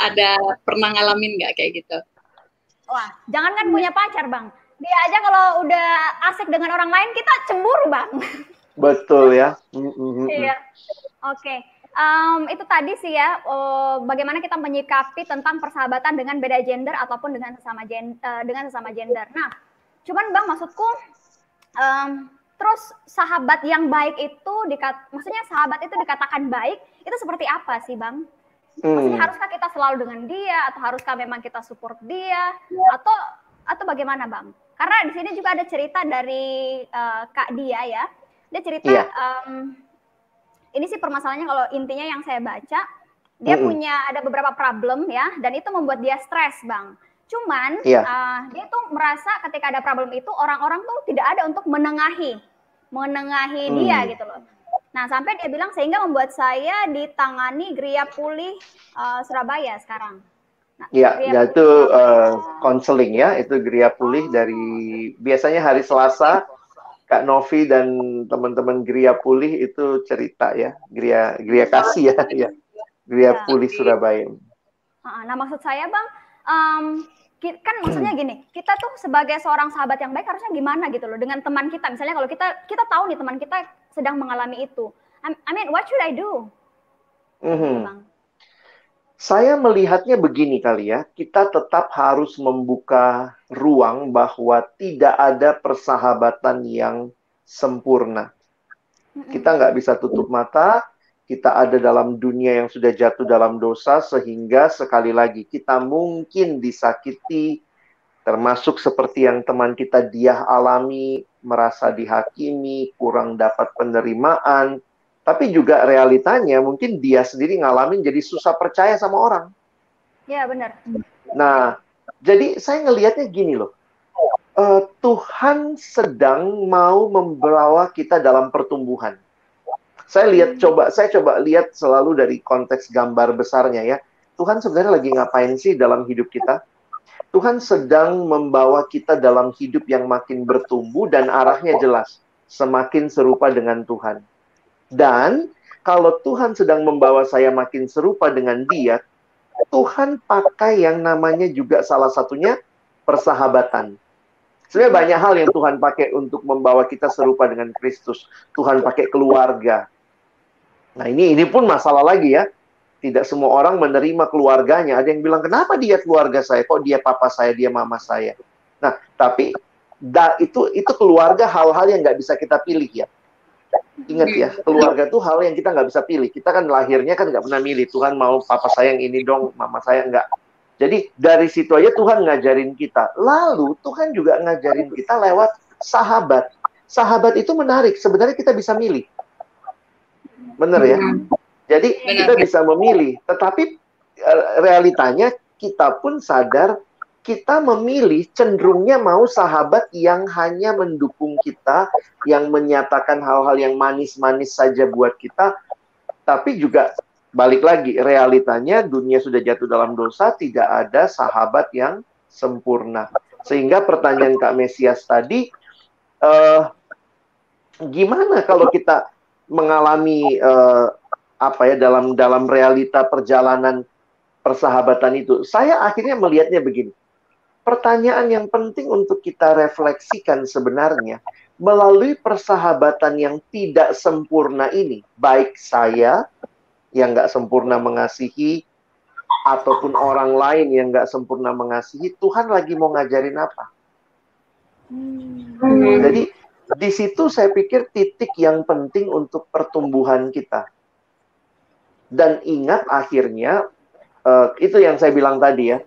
Ada pernah ngalamin nggak kayak gitu? Wah, jangan kan punya pacar, Bang. Dia aja kalau udah asik dengan orang lain, kita cemburu, Bang. Betul ya. Iya. Oke. Itu tadi sih ya, bagaimana kita menyikapi tentang persahabatan dengan beda gender ataupun dengan sesama gender. Nah, cuman Bang, maksudku, terus sahabat yang baik itu, maksudnya sahabat itu dikatakan baik, itu seperti apa sih Bang? Maksudnya haruskah kita selalu dengan dia, atau haruskah memang kita support dia, atau bagaimana Bang? Karena di sini juga ada cerita dari Kak Dia ya, dia cerita, ini sih permasalahannya kalau intinya yang saya baca, dia punya ada beberapa problem ya, dan itu membuat dia stres Bang. Cuman dia tuh merasa ketika ada problem itu orang-orang tuh tidak ada untuk menengahi dia gitu loh. Nah sampai dia bilang sehingga membuat saya ditangani Gria Pulih Surabaya sekarang. Nah, itu konseling ya, itu Gria Pulih dari biasanya hari Selasa. Kak Novi dan teman-teman Gria Pulih itu cerita ya, Gria Kasih ya, Gria Pulih Surabaya. Nah maksud saya Bang, kan maksudnya gini, kita tuh sebagai seorang sahabat yang baik harusnya gimana gitu loh dengan teman kita. Misalnya kalau kita tahu nih teman kita sedang mengalami itu, I mean what should I do? Bang. Saya melihatnya begini kali ya, kita tetap harus membuka ruang bahwa tidak ada persahabatan yang sempurna. Kita nggak bisa tutup mata, kita ada dalam dunia yang sudah jatuh dalam dosa, sehingga sekali lagi kita mungkin disakiti, termasuk seperti yang teman kita Diah alami, merasa dihakimi, kurang dapat penerimaan. Tapi juga realitanya mungkin dia sendiri ngalamin jadi susah percaya sama orang. Ya benar. Nah, jadi saya ngelihatnya gini loh. Tuhan sedang mau membawa kita dalam pertumbuhan. Saya coba lihat selalu dari konteks gambar besarnya ya. Tuhan sebenarnya lagi ngapain sih dalam hidup kita? Tuhan sedang membawa kita dalam hidup yang makin bertumbuh dan arahnya jelas. Semakin serupa dengan Tuhan. Dan kalau Tuhan sedang membawa saya makin serupa dengan Dia, Tuhan pakai yang namanya juga salah satunya persahabatan. Sebenarnya banyak hal yang Tuhan pakai untuk membawa kita serupa dengan Kristus. Tuhan pakai keluarga. Nah ini pun masalah lagi ya. Tidak semua orang menerima keluarganya. Ada yang bilang, kenapa dia keluarga saya? Kok dia papa saya, dia mama saya? Nah, tapi itu keluarga hal-hal yang nggak bisa kita pilih ya. Ingat ya, keluarga tuh hal yang kita nggak bisa pilih. Kita kan lahirnya kan nggak pernah milih. Tuhan mau papa saya yang ini dong, mama saya nggak. Jadi dari situ aja Tuhan ngajarin kita. Lalu Tuhan juga ngajarin kita lewat sahabat. Sahabat itu menarik. Sebenarnya kita bisa milih. Benar ya? Jadi kita bisa memilih. Tetapi realitanya kita pun sadar kita memilih cenderungnya mau sahabat yang hanya mendukung kita, yang menyatakan hal-hal yang manis-manis saja buat kita. Tapi juga balik lagi, realitanya dunia sudah jatuh dalam dosa, tidak ada sahabat yang sempurna. Sehingga pertanyaan Kak Mesias tadi, gimana kalau kita mengalami dalam realita perjalanan persahabatan itu? Saya akhirnya melihatnya begini. Pertanyaan yang penting untuk kita refleksikan sebenarnya, melalui persahabatan yang tidak sempurna ini, baik saya yang nggak sempurna mengasihi, ataupun orang lain yang nggak sempurna mengasihi, Tuhan lagi mau ngajarin apa? Jadi, di situ saya pikir titik yang penting untuk pertumbuhan kita. Dan ingat akhirnya, itu yang saya bilang tadi ya,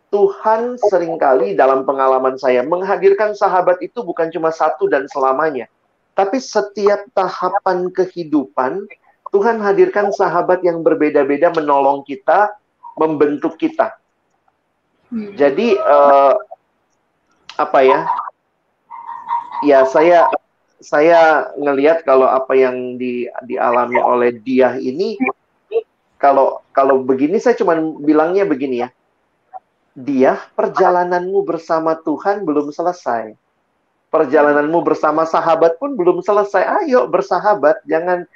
Tuhan seringkali dalam pengalaman saya, menghadirkan sahabat itu bukan cuma satu dan selamanya. Tapi setiap tahapan kehidupan, Tuhan hadirkan sahabat yang berbeda-beda menolong kita, membentuk kita. Jadi, ya saya ngelihat kalau apa yang dialami oleh Diah ini, kalau begini saya cuma bilangnya begini ya, Diah, perjalananmu bersama Tuhan belum selesai. Perjalananmu bersama sahabat pun belum selesai. Ayo bersahabat, jangan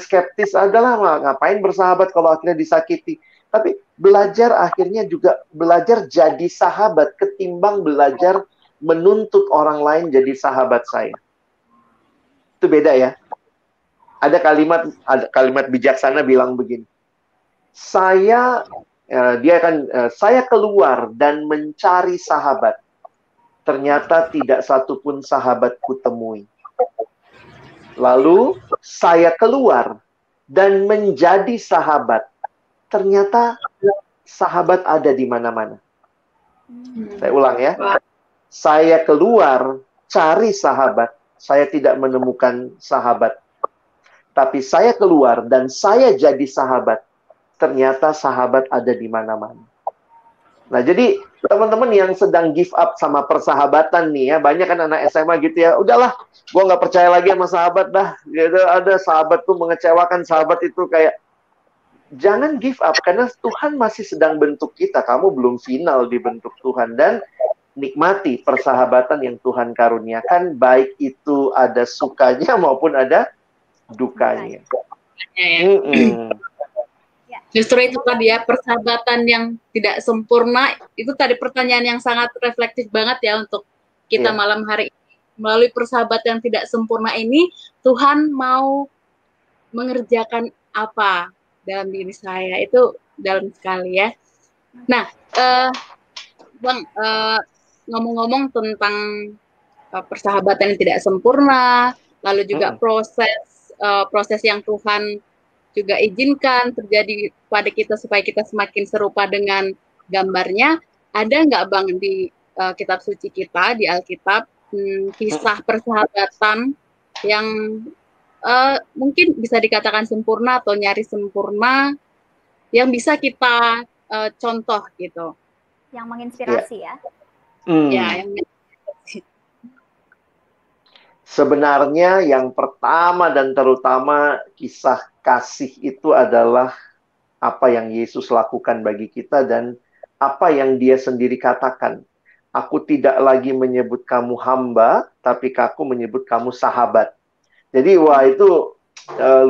skeptis. Adalah ngapain bersahabat kalau akhirnya disakiti. Tapi belajar akhirnya juga belajar jadi sahabat ketimbang belajar menuntut orang lain jadi sahabat saya. Itu beda ya. Ada kalimat bijaksana bilang begini. Saya keluar dan mencari sahabat. Ternyata tidak satupun sahabat kutemui. Lalu saya keluar dan menjadi sahabat. Ternyata sahabat ada di mana-mana. Saya ulang ya. Saya keluar cari sahabat. Saya tidak menemukan sahabat. Tapi saya keluar dan saya jadi sahabat. Ternyata sahabat ada di mana-mana. Nah, jadi teman-teman yang sedang give up sama persahabatan nih ya, banyak kan anak SMA gitu ya, udahlah, gue nggak percaya lagi sama sahabat dah. Gitu, ada sahabat tuh mengecewakan, sahabat itu kayak, jangan give up, karena Tuhan masih sedang bentuk kita. Kamu belum final dibentuk Tuhan. Dan nikmati persahabatan yang Tuhan karuniakan, baik itu ada sukanya maupun ada dukanya. Justru itu tadi ya, persahabatan yang tidak sempurna, itu tadi pertanyaan yang sangat reflektif banget ya untuk kita malam hari ini. Melalui persahabatan yang tidak sempurna ini, Tuhan mau mengerjakan apa dalam diri saya. Itu dalam sekali ya. Nah, Bang, ngomong-ngomong tentang persahabatan yang tidak sempurna, lalu juga proses yang Tuhan juga izinkan terjadi pada kita supaya kita semakin serupa dengan gambarnya. Ada nggak Bang di kitab suci kita, di Alkitab, kisah persahabatan yang mungkin bisa dikatakan sempurna atau nyaris sempurna, yang bisa kita contoh gitu? Yang menginspirasi ya? Ya, yang menginspirasi. Sebenarnya yang pertama dan terutama kisah kasih itu adalah apa yang Yesus lakukan bagi kita dan apa yang Dia sendiri katakan. Aku tidak lagi menyebut kamu hamba, tapi aku menyebut kamu sahabat. Jadi wah itu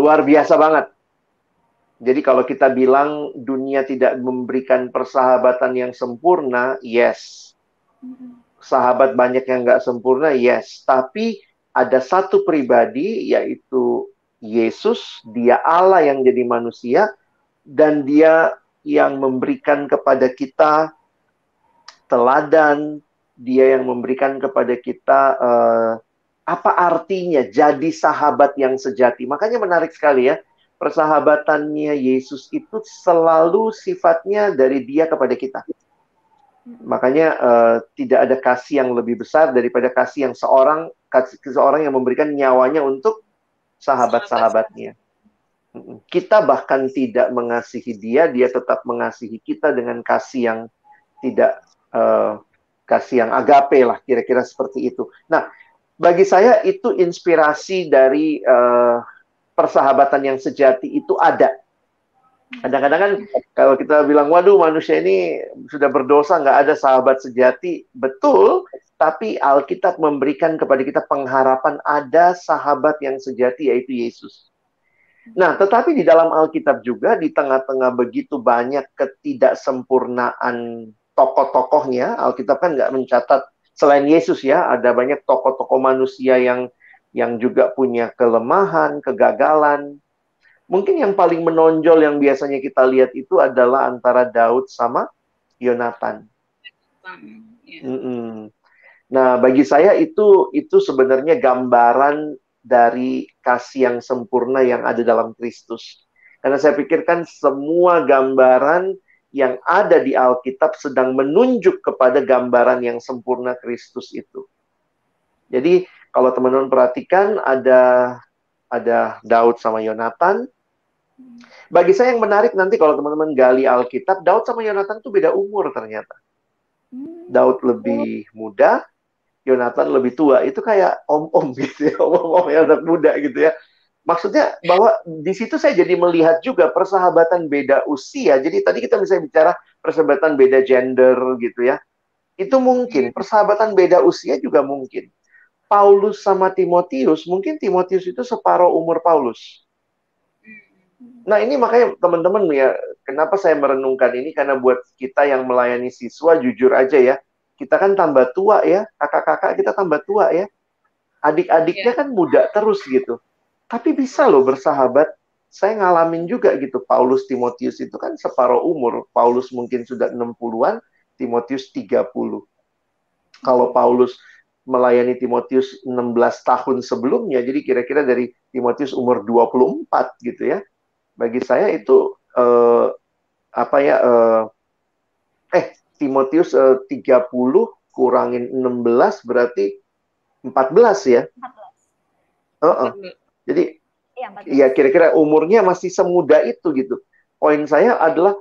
luar biasa banget. Jadi kalau kita bilang dunia tidak memberikan persahabatan yang sempurna, yes. Sahabat banyak yang nggak sempurna, yes. Tapi ada satu pribadi, yaitu Yesus, Dia Allah yang jadi manusia, dan Dia yang memberikan kepada kita teladan, Dia yang memberikan kepada kita apa artinya jadi sahabat yang sejati. Makanya menarik sekali ya, persahabatannya Yesus itu selalu sifatnya dari Dia kepada kita. Makanya tidak ada kasih yang lebih besar daripada kasih seorang yang memberikan nyawanya untuk sahabat-sahabatnya. Kita bahkan tidak mengasihi dia, dia tetap mengasihi kita dengan kasih yang tidak kasih yang agape lah, kira-kira seperti itu. Nah, bagi saya itu inspirasi dari persahabatan yang sejati itu ada. Kadang-kadang kan kalau kita bilang, waduh manusia ini sudah berdosa, nggak ada sahabat sejati. Betul, tapi Alkitab memberikan kepada kita pengharapan ada sahabat yang sejati, yaitu Yesus. Nah, tetapi di dalam Alkitab juga, di tengah-tengah begitu banyak ketidaksempurnaan tokoh-tokohnya, Alkitab kan nggak mencatat, selain Yesus ya, ada banyak tokoh-tokoh manusia yang juga punya kelemahan, kegagalan. Mungkin yang paling menonjol yang biasanya kita lihat itu adalah antara Daud sama Yonatan. Nah, bagi saya itu sebenarnya gambaran dari kasih yang sempurna yang ada dalam Kristus. Karena saya pikirkan semua gambaran yang ada di Alkitab sedang menunjuk kepada gambaran yang sempurna Kristus itu. Jadi, kalau teman-teman perhatikan ada Daud sama Yonatan. Bagi saya yang menarik nanti kalau teman-teman gali Alkitab, Daud sama Yonatan itu beda umur ternyata. Daud lebih muda, Yonatan lebih tua. Itu kayak om-om gitu ya, om-om yang anak muda gitu ya. Maksudnya bahwa di situ saya jadi melihat juga persahabatan beda usia. Jadi tadi kita bisa bicara persahabatan beda gender gitu ya. Itu mungkin, persahabatan beda usia juga mungkin. Paulus sama Timotius, mungkin Timotius itu separuh umur Paulus. Nah, ini makanya teman-teman ya, kenapa saya merenungkan ini, karena buat kita yang melayani siswa, jujur aja ya, kita kan tambah tua ya, kakak-kakak kita tambah tua ya, adik-adiknya kan muda terus gitu. Tapi bisa loh bersahabat, saya ngalamin juga gitu, Paulus, Timotius itu kan separuh umur, Paulus mungkin sudah 60-an, Timotius 30. Kalau Paulus melayani Timotius 16 tahun sebelumnya, jadi kira-kira dari Timotius umur 24 gitu ya. Bagi saya itu Timotius 30 kurangin 16 berarti 14 ya. 14. Jadi ya kira-kira umurnya masih semuda itu gitu. Poin saya adalah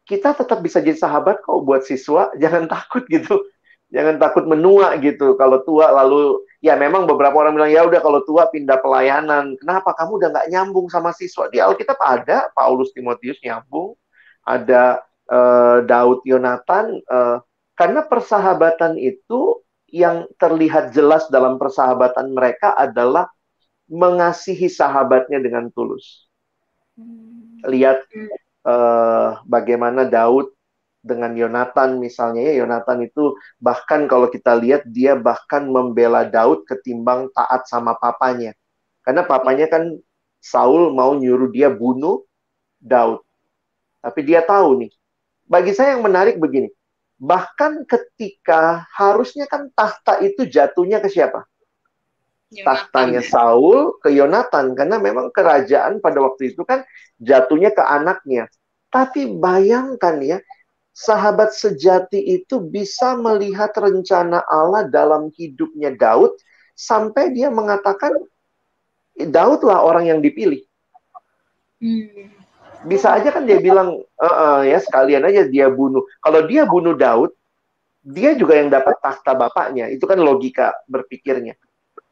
kita tetap bisa jadi sahabat kok buat siswa, jangan takut gitu. Jangan takut menua gitu. Kalau tua lalu, ya memang beberapa orang bilang, ya udah kalau tua pindah pelayanan. Kenapa? Kamu udah nggak nyambung sama siswa. Di Alkitab ada Paulus, Timotius nyambung. Ada Daud, Yonatan. Karena persahabatan itu yang terlihat jelas dalam persahabatan mereka adalah mengasihi sahabatnya dengan tulus. Lihat bagaimana Daud dengan Yonatan misalnya ya, Yonatan itu bahkan kalau kita lihat dia bahkan membela Daud ketimbang taat sama papanya. Karena papanya kan Saul mau nyuruh dia bunuh Daud. Tapi dia tahu nih. Bagi saya yang menarik begini. Bahkan ketika harusnya kan tahta itu jatuhnya ke siapa? Tahtanya Saul ke Yonatan. Karena memang kerajaan pada waktu itu kan jatuhnya ke anaknya. Tapi bayangkan ya, sahabat sejati itu bisa melihat rencana Allah dalam hidupnya Daud sampai dia mengatakan Daudlah orang yang dipilih. Bisa aja kan dia bilang ya sekalian aja dia bunuh. Kalau dia bunuh Daud, dia juga yang dapat takhta bapaknya. Itu kan logika berpikirnya.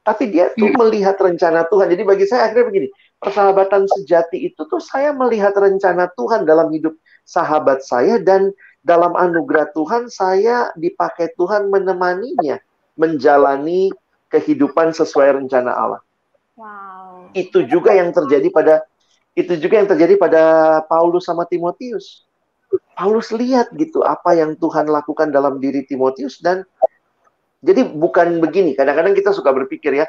Tapi dia tuh melihat rencana Tuhan. Jadi bagi saya akhirnya begini, persahabatan sejati itu tuh saya melihat rencana Tuhan dalam hidup sahabat saya, dan dalam anugerah Tuhan, saya dipakai Tuhan menemaninya, menjalani kehidupan sesuai rencana Allah. Wow. Itu juga yang terjadi pada Paulus sama Timotius. Paulus lihat gitu apa yang Tuhan lakukan dalam diri Timotius, dan jadi bukan begini. Kadang-kadang kita suka berpikir ya,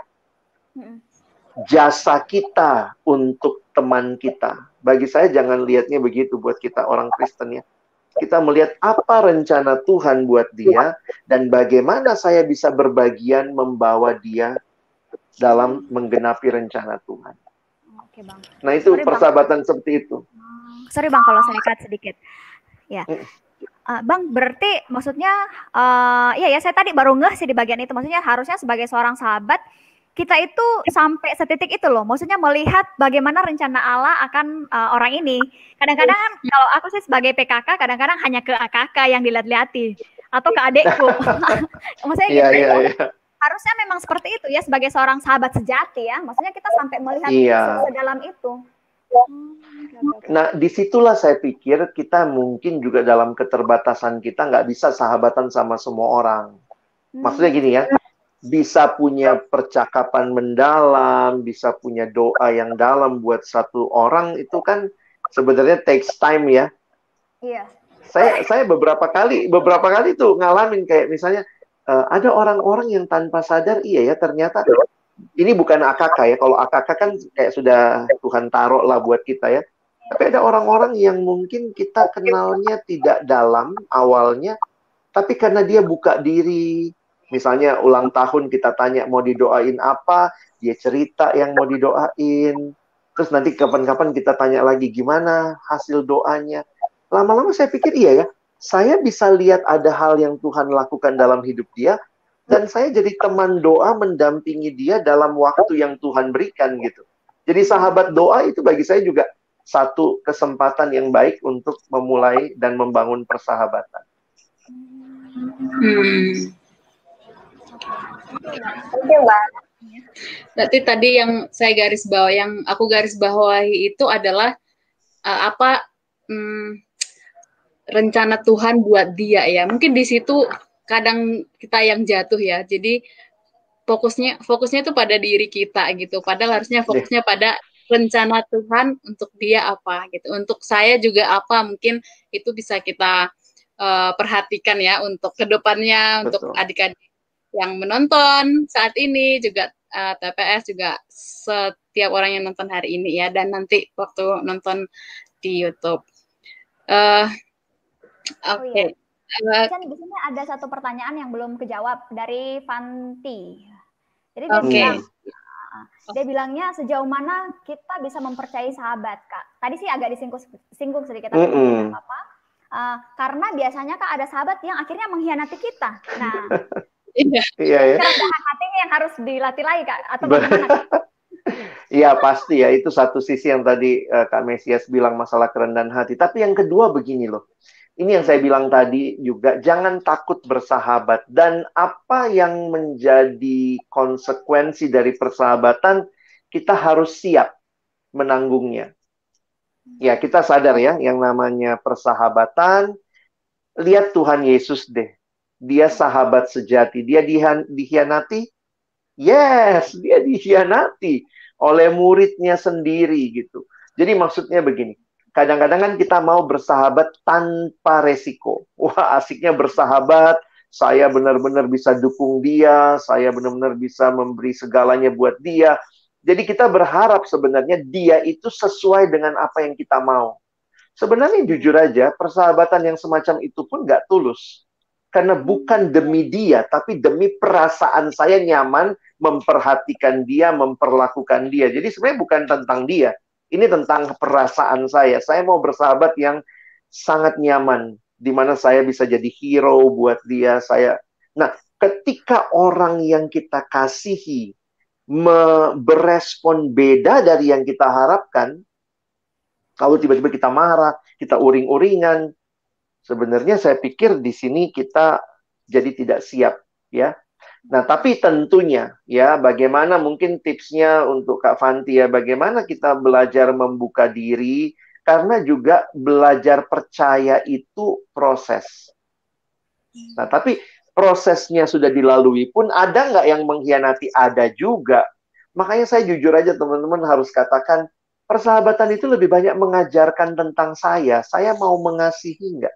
jasa kita untuk teman kita. Bagi saya jangan lihatnya begitu buat kita orang Kristen ya. Kita melihat apa rencana Tuhan buat dia, dan bagaimana saya bisa berbagian membawa dia dalam menggenapi rencana Tuhan. Oke, Bang. Nah itu persahabatan seperti itu. Sorry Bang kalau saya cut sedikit. Ya. Bang, berarti maksudnya, iya ya, saya tadi baru ngeh sih di bagian itu. Maksudnya harusnya sebagai seorang sahabat, kita itu sampai setitik itu loh. Maksudnya melihat bagaimana rencana Allah akan orang ini. Kadang-kadang kan kalau aku sih sebagai PKK, kadang-kadang hanya ke AKK yang dilihat-lihati atau ke adekku. Maksudnya Iya, gitu. iya, iya. Harusnya memang seperti itu ya sebagai seorang sahabat sejati ya. Maksudnya kita sampai melihat Iya. sedalam itu. Nah, disitulah saya pikir kita mungkin juga dalam keterbatasan kita nggak bisa sahabatan sama semua orang. Maksudnya gini ya, bisa punya percakapan mendalam, bisa punya doa yang dalam buat satu orang itu kan sebenarnya takes time ya. Iya. Saya beberapa kali tuh ngalamin kayak misalnya ada orang-orang yang tanpa sadar iya ya ternyata ini bukan AKK ya. Kalau AKK kan kayak sudah Tuhan taruh lah buat kita ya. Tapi ada orang-orang yang mungkin kita kenalnya tidak dalam awalnya, tapi karena dia buka diri, misalnya ulang tahun kita tanya mau didoain apa, dia cerita yang mau didoain. Terus nanti kapan-kapan kita tanya lagi gimana hasil doanya. Lama-lama saya pikir iya ya, saya bisa lihat ada hal yang Tuhan lakukan dalam hidup dia, dan saya jadi teman doa mendampingi dia dalam waktu yang Tuhan berikan gitu. Jadi sahabat doa itu bagi saya juga satu kesempatan yang baik untuk memulai dan membangun persahabatan. Oke, Bang. Berarti tadi yang saya garis bawah, yang aku garis bawahi itu adalah rencana Tuhan buat dia ya. Mungkin di situ kadang kita yang jatuh ya. Jadi fokusnya itu pada diri kita gitu. Padahal harusnya fokusnya pada rencana Tuhan untuk dia apa gitu. Untuk saya juga apa, mungkin itu bisa kita perhatikan ya untuk kedepannya. Untuk adik-adik yang menonton saat ini juga TPS juga setiap orang yang nonton hari ini ya, dan nanti waktu nonton di YouTube. Oke. Chan, di sini ada satu pertanyaan yang belum kejawab dari Fanti. Jadi dia bilangnya sejauh mana kita bisa mempercayai sahabat, Kak? Tadi sih agak disinggung sedikit, tapi tidak apa-apa. Karena biasanya Kak ada sahabat yang akhirnya mengkhianati kita. Nah, kerendahan hatinya yang harus dilatih lagi, Kak, atau bagaimana, Kak? Iya pasti ya, itu satu sisi yang tadi Kak Mesias bilang masalah kerendahan hati. Tapi yang kedua begini loh, ini yang saya bilang tadi juga, jangan takut bersahabat. Dan apa yang menjadi konsekuensi dari persahabatan, kita harus siap menanggungnya. Ya, kita sadar ya, yang namanya persahabatan, lihat Tuhan Yesus deh. Dia sahabat sejati. Dia dikhianati? Yes, dia dikhianati oleh muridnya sendiri gitu. Jadi maksudnya begini, kadang-kadang kan kita mau bersahabat tanpa resiko. Wah, asiknya bersahabat, saya benar-benar bisa dukung dia, saya benar-benar bisa memberi segalanya buat dia. Jadi kita berharap sebenarnya dia itu sesuai dengan apa yang kita mau. Sebenarnya jujur aja, persahabatan yang semacam itu pun nggak tulus. Karena bukan demi dia, tapi demi perasaan saya nyaman memperhatikan dia, memperlakukan dia. Jadi sebenarnya bukan tentang dia. Ini tentang perasaan saya. Saya mau bersahabat yang sangat nyaman, di mana saya bisa jadi hero buat dia. Nah, ketika orang yang kita kasihi berespon beda dari yang kita harapkan, kalau tiba-tiba kita marah, kita uring-uringan, sebenarnya saya pikir di sini kita jadi tidak siap, ya. Nah, tapi tentunya ya, bagaimana mungkin tipsnya untuk Kak Fanti ya, bagaimana kita belajar membuka diri, karena juga belajar percaya itu proses. Nah, tapi prosesnya sudah dilalui pun, ada nggak yang mengkhianati? Ada juga. Makanya saya jujur aja teman-teman harus katakan, persahabatan itu lebih banyak mengajarkan tentang saya mau mengasihi nggak?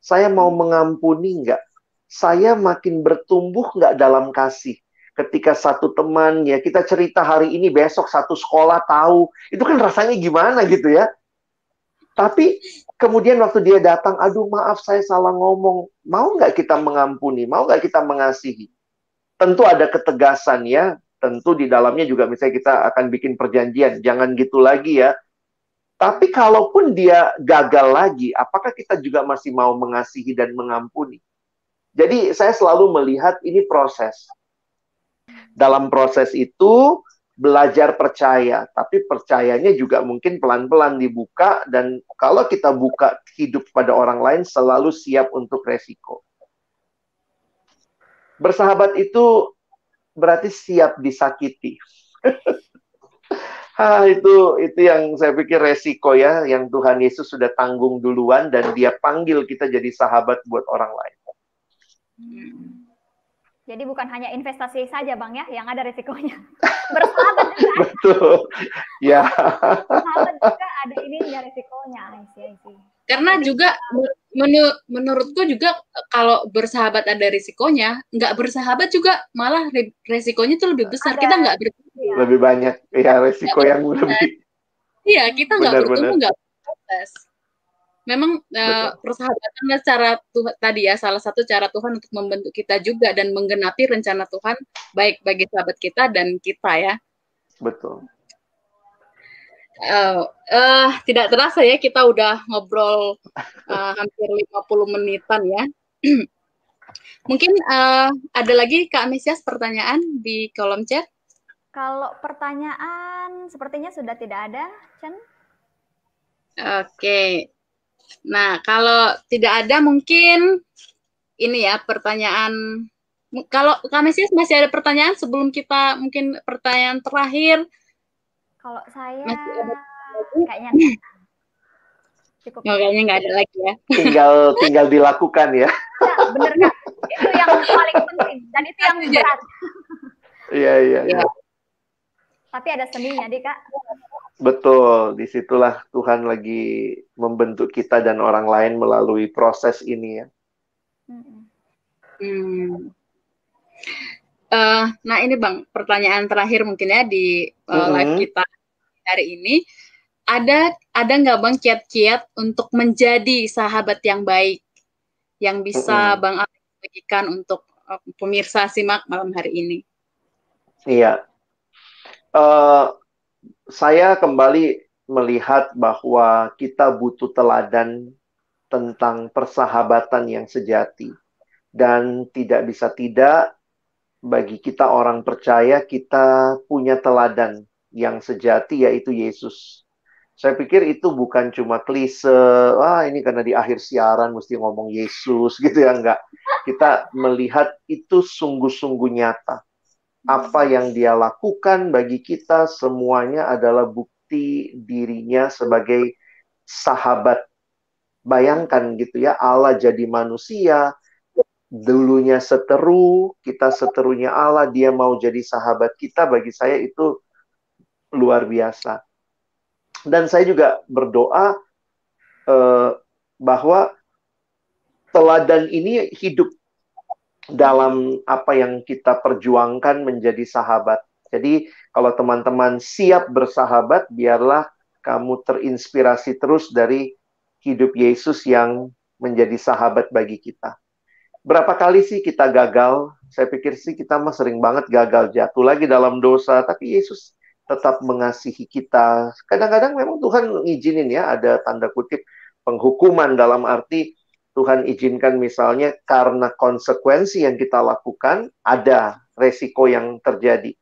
Saya mau mengampuni nggak? Saya makin bertumbuh nggak dalam kasih? Ketika satu teman, ya kita cerita hari ini, besok satu sekolah tahu. Itu kan rasanya gimana gitu ya. Tapi kemudian waktu dia datang, aduh maaf saya salah ngomong. Mau nggak kita mengampuni? Mau nggak kita mengasihi? Tentu ada ketegasan ya. Tentu di dalamnya juga misalnya kita akan bikin perjanjian. Jangan gitu lagi ya. Tapi kalaupun dia gagal lagi, apakah kita juga masih mau mengasihi dan mengampuni? Jadi saya selalu melihat ini proses. Dalam proses itu, belajar percaya. Tapi percayanya juga mungkin pelan-pelan dibuka. Dan kalau kita buka hidup pada orang lain, selalu siap untuk resiko. Bersahabat itu berarti siap disakiti. Itu yang saya pikir resiko ya, yang Tuhan Yesus sudah tanggung duluan dan dia panggil kita jadi sahabat buat orang lain. Jadi bukan hanya investasi saja Bang ya, yang ada resikonya. Bersahabat juga. Betul. Ya. Bersahabat juga ada ininya resikonya. I see. Karena juga menurutku juga kalau bersahabat ada risikonya, nggak bersahabat juga malah resikonya itu lebih besar. Kita nggak lebih banyak ya resiko yang lebih. Iya, kita nggak bertemu, nggak proses. Memang persahabatan cara Tuhan tadi ya, salah satu cara Tuhan untuk membentuk kita juga dan menggenapi rencana Tuhan baik bagi sahabat kita dan kita ya. Betul. Tidak terasa ya, kita udah ngobrol hampir 50 menitan ya. Mungkin ada lagi Kak Mesias pertanyaan di kolom chat? Kalau pertanyaan sepertinya sudah tidak ada, Chen. Oke. Nah, kalau tidak ada mungkin ini ya pertanyaan. Kalau Kak Mesias masih ada pertanyaan sebelum kita mungkin pertanyaan terakhir? Kalau saya kayaknya cukup. Kayaknya nggak ada lagi ya. Tinggal dilakukan ya. Ya, bener Kak. Itu yang paling penting dan itu yang berat. Iya. Tapi ada seninya deh Kak. Betul, disitulah Tuhan lagi membentuk kita dan orang lain melalui proses ini ya. Nah ini Bang, pertanyaan terakhir mungkin ya di live kita hari ini. Ada nggak Bang kiat-kiat untuk menjadi sahabat yang baik yang bisa Bang bagikan untuk pemirsa Simak malam hari ini? Iya. Saya kembali melihat bahwa kita butuh teladan tentang persahabatan yang sejati. Dan tidak bisa tidak, bagi kita orang percaya, kita punya teladan yang sejati, yaitu Yesus. Saya pikir itu bukan cuma klise, ini karena di akhir siaran mesti ngomong Yesus, gitu ya, enggak. Kita melihat itu sungguh-sungguh nyata. Apa yang dia lakukan bagi kita semuanya adalah bukti dirinya sebagai sahabat. Bayangkan gitu ya, Allah jadi manusia, dulunya seteru, kita seterunya Allah, dia mau jadi sahabat kita, bagi saya itu luar biasa. Dan saya juga berdoa bahwa teladan ini hidup dalam apa yang kita perjuangkan menjadi sahabat. Jadi kalau teman-teman siap bersahabat, biarlah kamu terinspirasi terus dari hidup Yesus yang menjadi sahabat bagi kita. Berapa kali sih kita gagal? Saya pikir sih kita mah sering banget gagal, jatuh lagi dalam dosa. Tapi Yesus tetap mengasihi kita. Kadang-kadang memang Tuhan ngizinin ya, ada tanda kutip penghukuman, dalam arti Tuhan izinkan misalnya karena konsekuensi yang kita lakukan, ada resiko yang terjadi.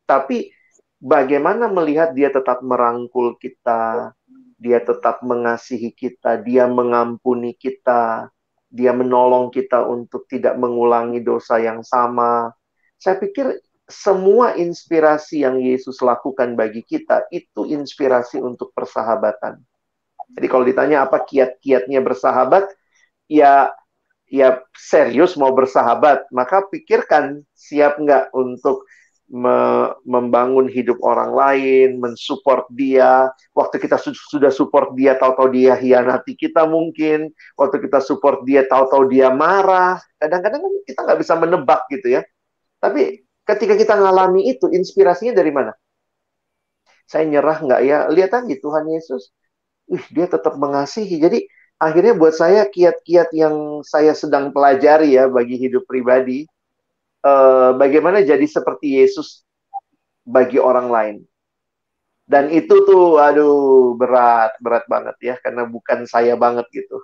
Tapi bagaimana melihat dia tetap merangkul kita, dia tetap mengasihi kita, dia mengampuni kita, dia menolong kita untuk tidak mengulangi dosa yang sama. Saya pikir semua inspirasi yang Yesus lakukan bagi kita, itu inspirasi untuk persahabatan. Jadi kalau ditanya apa kiat-kiatnya bersahabat, ya serius mau bersahabat, maka pikirkan siap nggak untuk membangun hidup orang lain, mensupport dia. Waktu kita sudah support dia, tahu-tahu dia hianati kita mungkin. Waktu kita support dia, tahu-tahu dia marah. Kadang-kadang kita nggak bisa menebak gitu ya. Tapi ketika kita ngalami itu, inspirasinya dari mana? Saya nyerah nggak ya? Lihat aja Tuhan Yesus, dia tetap mengasihi. Jadi akhirnya buat saya kiat-kiat yang saya sedang pelajari ya bagi hidup pribadi, bagaimana jadi seperti Yesus bagi orang lain. Dan itu tuh, aduh, berat banget ya, karena bukan saya banget gitu.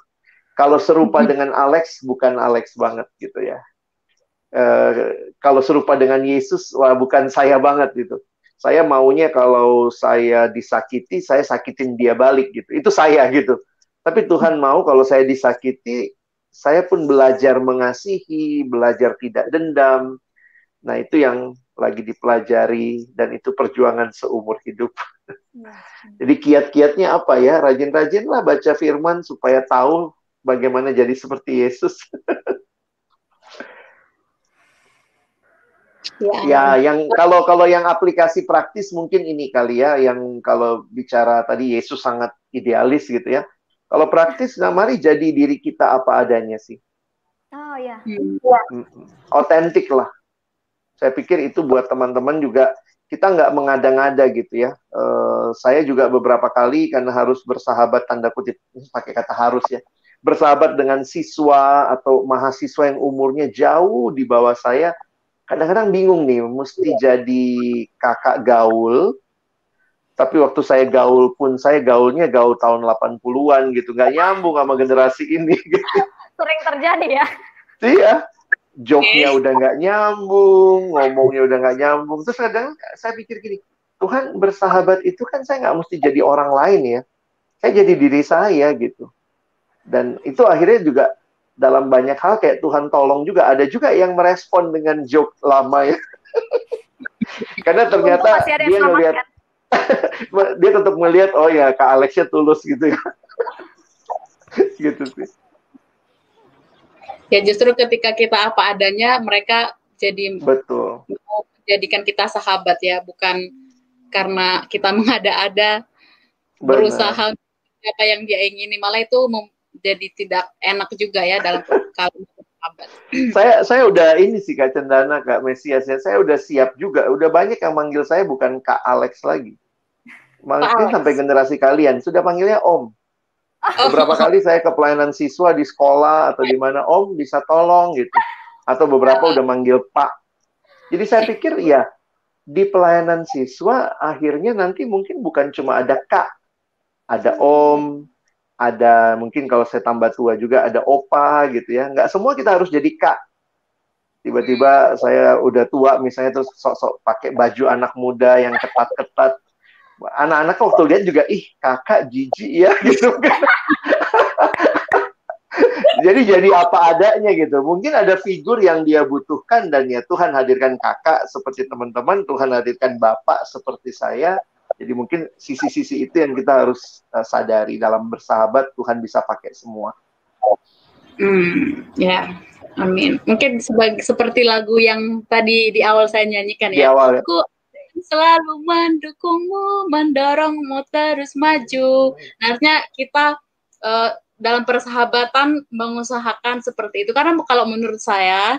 Kalau serupa dengan Alex, bukan Alex banget gitu ya. Kalau serupa dengan Yesus, wah bukan saya banget gitu. Saya maunya kalau saya disakiti, saya sakitin dia balik gitu. Itu saya gitu. Tapi Tuhan mau kalau saya disakiti, saya pun belajar mengasihi, belajar tidak dendam. Nah, itu yang lagi dipelajari, dan itu perjuangan seumur hidup. Jadi kiat-kiatnya apa ya? Rajin-rajinlah baca firman supaya tahu bagaimana jadi seperti Yesus. Ya, yang kalau yang aplikasi praktis mungkin ini kali ya, yang kalau bicara tadi Yesus sangat idealis gitu ya. Kalau praktis, nah mari jadi diri kita apa adanya sih. Oh ya. Otentik lah. Saya pikir itu buat teman-teman juga, kita nggak mengada-ngada gitu ya. Saya juga beberapa kali karena harus bersahabat, tanda kutip, pakai kata harus ya, bersahabat dengan siswa atau mahasiswa yang umurnya jauh di bawah saya. Kadang-kadang bingung nih, mesti jadi kakak gaul, tapi waktu saya gaul pun, saya gaulnya gaul tahun 80-an gitu, nggak nyambung sama generasi ini. Gitu. Sering terjadi ya? Iya, joke-nya udah nggak nyambung, ngomongnya udah nggak nyambung. Terus kadang saya pikir gini, Tuhan bersahabat itu kan saya nggak mesti jadi orang lain ya, saya jadi diri saya gitu. Dan itu akhirnya juga dalam banyak hal kayak Tuhan tolong juga. Ada juga yang merespon dengan joke lama ya. Karena ternyata dia ngelihat, dia tetap melihat, oh ya Kak Alexnya tulus gitu ya. Gitu sih. Ya justru ketika kita apa adanya, mereka jadi betul menjadikan kita sahabat ya, bukan karena kita mengada-ada berusaha apa yang dia ingini, malah itu jadi tidak enak juga ya dalam kalau sahabat. Saya udah ini sih Kak Cendana, Kak Mesias ya, saya udah siap juga. Udah banyak yang manggil saya bukan Kak Alex lagi. Mungkin sampai generasi kalian sudah panggilnya Om. Beberapa kali saya ke pelayanan siswa di sekolah atau di mana, Om bisa tolong gitu. Atau beberapa udah manggil Pak. Jadi saya pikir ya, di pelayanan siswa akhirnya nanti mungkin bukan cuma ada Kak, ada Om, ada mungkin kalau saya tambah tua juga ada Opa gitu ya. Nggak semua kita harus jadi Kak. Tiba-tiba saya udah tua misalnya, terus sok-sok pakai baju anak muda yang ketat-ketat. Anak-anak waktu lihat juga, ih kakak jijik ya gitu kan. jadi apa adanya gitu. Mungkin ada figur yang dia butuhkan, dan ya Tuhan hadirkan kakak seperti teman-teman, Tuhan hadirkan bapak seperti saya. Jadi mungkin sisi-sisi itu yang kita harus sadari, dalam bersahabat Tuhan bisa pakai semua. Ya, amin. Mungkin seperti lagu yang tadi di awal saya nyanyikan ya. Di awal ya. Aku selalu mendukungmu, mendorongmu terus maju. Nah, artinya kita dalam persahabatan mengusahakan seperti itu. Karena kalau menurut saya,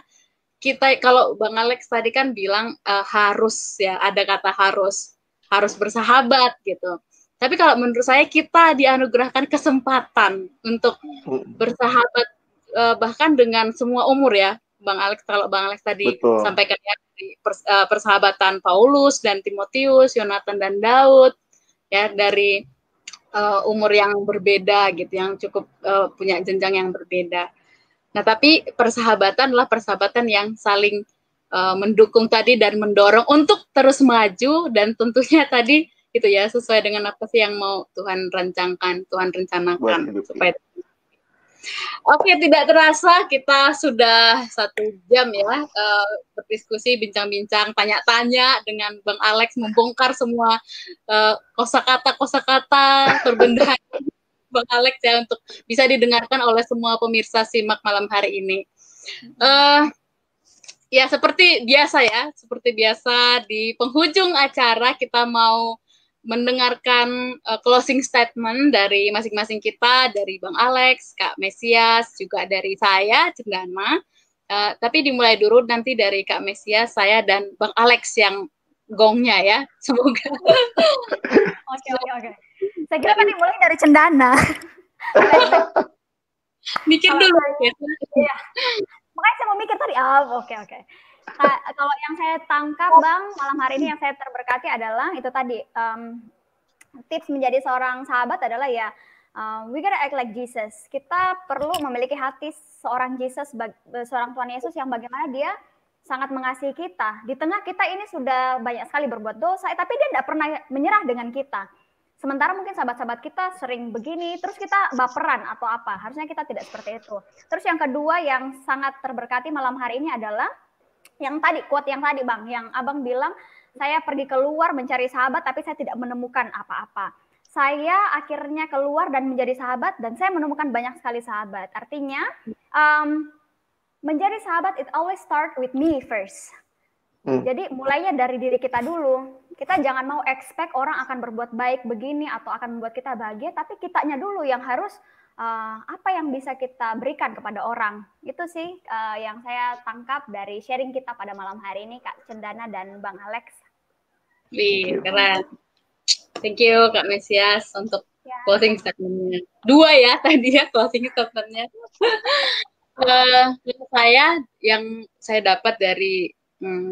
kita, kalau Bang Alex tadi kan bilang harus ya, ada kata harus bersahabat gitu. Tapi kalau menurut saya, kita dianugerahkan kesempatan untuk bersahabat bahkan dengan semua umur ya, Bang Alex. Kalau Bang Alex tadi sampaikan ya, persahabatan Paulus dan Timotius, Yonatan dan Daud, ya dari umur yang berbeda gitu, yang cukup punya jenjang yang berbeda. Nah, tapi persahabatan adalah persahabatan yang saling mendukung tadi dan mendorong untuk terus maju, dan tentunya tadi gitu ya, sesuai dengan apa sih yang mau Tuhan rancangkan, Tuhan rencanakan supaya. Oke, tidak terasa kita sudah 1 jam ya berdiskusi, bincang-bincang, tanya-tanya dengan Bang Alex, membongkar semua kosakata perbedaan Bang Alex ya, untuk bisa didengarkan oleh semua pemirsa Simak malam hari ini. Ya seperti biasa di penghujung acara kita mau mendengarkan closing statement dari masing-masing kita, dari Bang Alex, Kak Mesias, juga dari saya, Cendana. Tapi dimulai dulu nanti dari Kak Mesias, saya, dan Bang Alex yang gongnya ya. Semoga. Oke. Saya kira kan dimulai dari Cendana. Mikir dulu. Ya. Makanya saya mau mikir tadi. Oke. Kalau yang saya tangkap, Bang, malam hari ini yang saya terberkati adalah itu tadi, tips menjadi seorang sahabat adalah ya, we gotta act like Jesus. Kita perlu memiliki hati seorang Jesus, seorang Tuhan Yesus yang bagaimana dia sangat mengasihi kita. Di tengah kita ini sudah banyak sekali berbuat dosa, tapi dia tidak pernah menyerah dengan kita. Sementara mungkin sahabat-sahabat kita sering begini, terus kita baperan atau apa. Harusnya kita tidak seperti itu. Terus yang kedua yang sangat terberkati malam hari ini adalah yang tadi, quote yang tadi Bang, yang Abang bilang, saya pergi keluar mencari sahabat tapi saya tidak menemukan apa-apa. Saya akhirnya keluar dan menjadi sahabat dan saya menemukan banyak sekali sahabat. Artinya menjadi sahabat it always start with me first. Jadi mulainya dari diri kita dulu. Kita jangan mau expect orang akan berbuat baik begini atau akan membuat kita bahagia, tapi kitanya dulu yang harus apa yang bisa kita berikan kepada orang. Itu sih yang saya tangkap dari sharing kita pada malam hari ini, Kak Cendana dan Bang Alex. Wih, keren. Thank you Kak Mesias untuk closing statement-nya. 2 ya tadi ya closing statement-nya. Saya yang saya dapat dari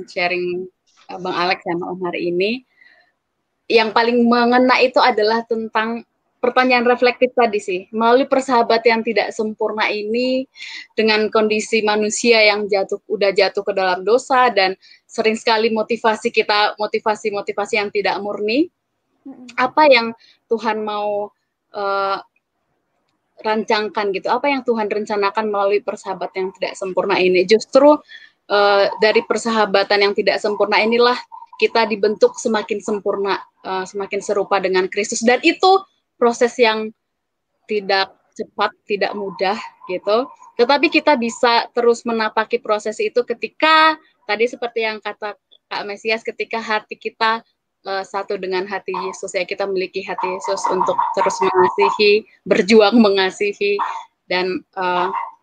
sharing Bang Alex sama Om hari ini, yang paling mengena itu adalah tentang pertanyaan reflektif tadi sih. Melalui persahabatan yang tidak sempurna ini, dengan kondisi manusia yang udah jatuh ke dalam dosa, dan sering sekali motivasi kita, motivasi yang tidak murni, apa yang Tuhan mau rancangkan gitu, apa yang Tuhan rencanakan melalui persahabatan yang tidak sempurna ini. Justru dari persahabatan yang tidak sempurna inilah kita dibentuk semakin sempurna, semakin serupa dengan Kristus, dan itu proses yang tidak cepat, tidak mudah gitu. Tetapi kita bisa terus menapaki proses itu ketika tadi seperti yang kata Kak Mesias, ketika hati kita satu dengan hati Yesus, ya, kita memiliki hati Yesus untuk terus mengasihi, berjuang mengasihi, dan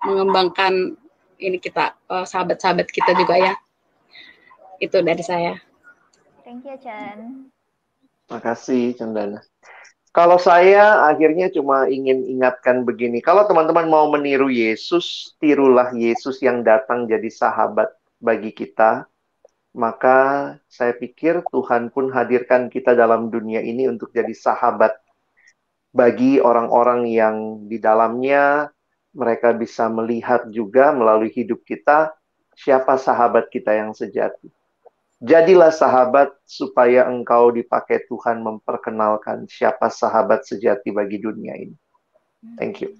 mengembangkan ini kita, sahabat-sahabat kita juga ya. Itu dari saya. Thank you, Chen. Makasih, Cendana. Kalau saya akhirnya cuma ingin ingatkan begini. Kalau teman-teman mau meniru Yesus, tirulah Yesus yang datang jadi sahabat bagi kita. Maka saya pikir Tuhan pun hadirkan kita dalam dunia ini untuk jadi sahabat bagi orang-orang yang di dalamnya mereka bisa melihat juga melalui hidup kita siapa sahabat kita yang sejati. Jadilah sahabat supaya engkau dipakai Tuhan memperkenalkan siapa sahabat sejati bagi dunia ini. Thank you.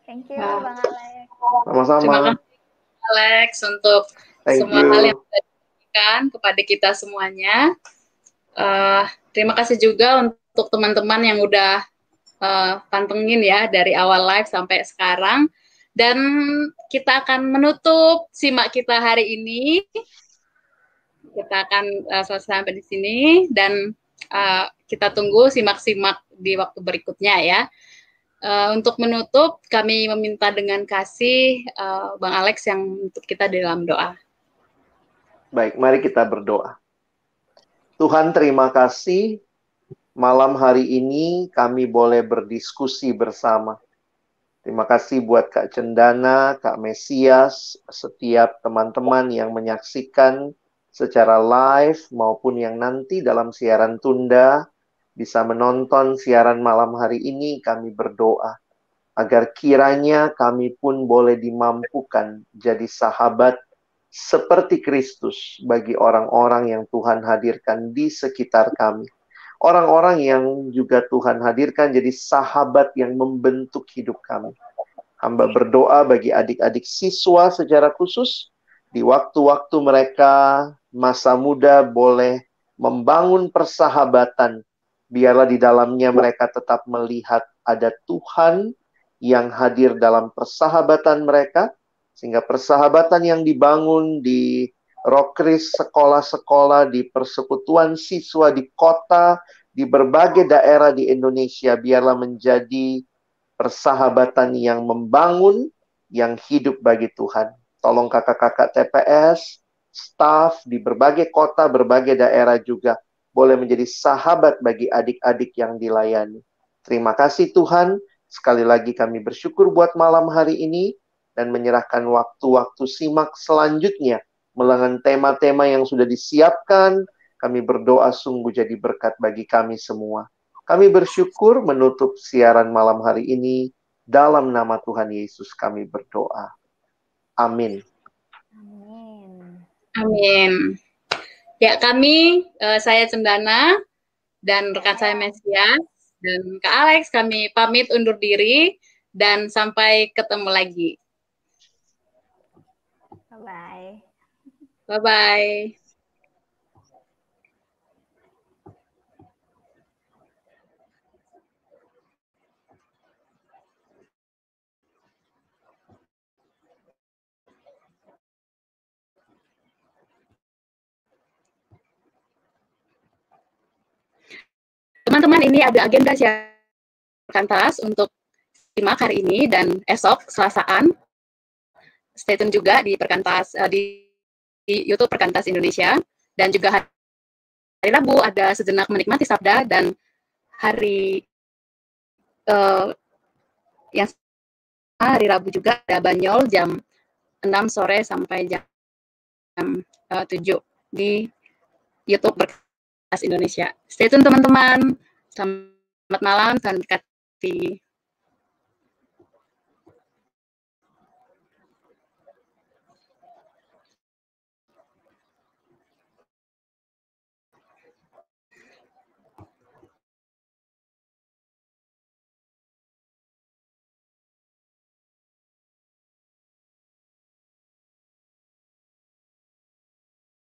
Thank you, Bang Alex. Sama-sama. Terima kasih Alex untuk semua hal yang sudah diberikan kepada kita semuanya. Terima kasih juga untuk teman-teman yang udah pantengin ya dari awal live sampai sekarang, dan kita akan menutup simak kita hari ini. Kita akan selesai sampai di sini, dan kita tunggu simak-simak di waktu berikutnya ya. Untuk menutup, kami meminta dengan kasih Bang Alex yang untuk kita di dalam doa. Baik, mari kita berdoa. Tuhan, terima kasih. Malam hari ini kami boleh berdiskusi bersama. Terima kasih buat Kak Cendana, Kak Mesias, setiap teman-teman yang menyaksikan secara live maupun yang nanti dalam siaran tunda bisa menonton siaran malam hari ini. Kami berdoa agar kiranya kami pun boleh dimampukan jadi sahabat seperti Kristus bagi orang-orang yang Tuhan hadirkan di sekitar kami. Orang-orang yang juga Tuhan hadirkan jadi sahabat yang membentuk hidup kami. Hamba berdoa bagi adik-adik siswa secara khusus, di waktu-waktu mereka masa muda boleh membangun persahabatan. Biarlah di dalamnya mereka tetap melihat ada Tuhan yang hadir dalam persahabatan mereka, sehingga persahabatan yang dibangun di Rokris, sekolah-sekolah, di persekutuan siswa, di kota, di berbagai daerah di Indonesia, biarlah menjadi persahabatan yang membangun, yang hidup bagi Tuhan. Tolong kakak-kakak TPS, staf di berbagai kota, berbagai daerah juga boleh menjadi sahabat bagi adik-adik yang dilayani. Terima kasih Tuhan. Sekali lagi kami bersyukur buat malam hari ini, dan menyerahkan waktu-waktu simak selanjutnya melangan tema-tema yang sudah disiapkan. Kami berdoa sungguh jadi berkat bagi kami semua. Kami bersyukur menutup siaran malam hari ini. Dalam nama Tuhan Yesus kami berdoa. Amin. Amin. Amin. Ya, saya Cendana dan rekan saya Mesias dan Kak Alex, kami pamit undur diri dan sampai ketemu lagi. Bye-bye. Bye-bye. Teman-teman, ini ada agenda siaran Perkantas untuk simak hari ini dan esok Selasaan. Stay tune juga di Perkantas di YouTube Perkantas Indonesia, dan juga hari Rabu ada Sejenak Menikmati Sabda, dan hari hari Rabu juga ada Banyol jam 6 sore sampai jam 7 di YouTube Perkantas Indonesia. Stay tune teman-teman. Selamat malam, Tuhan berkati.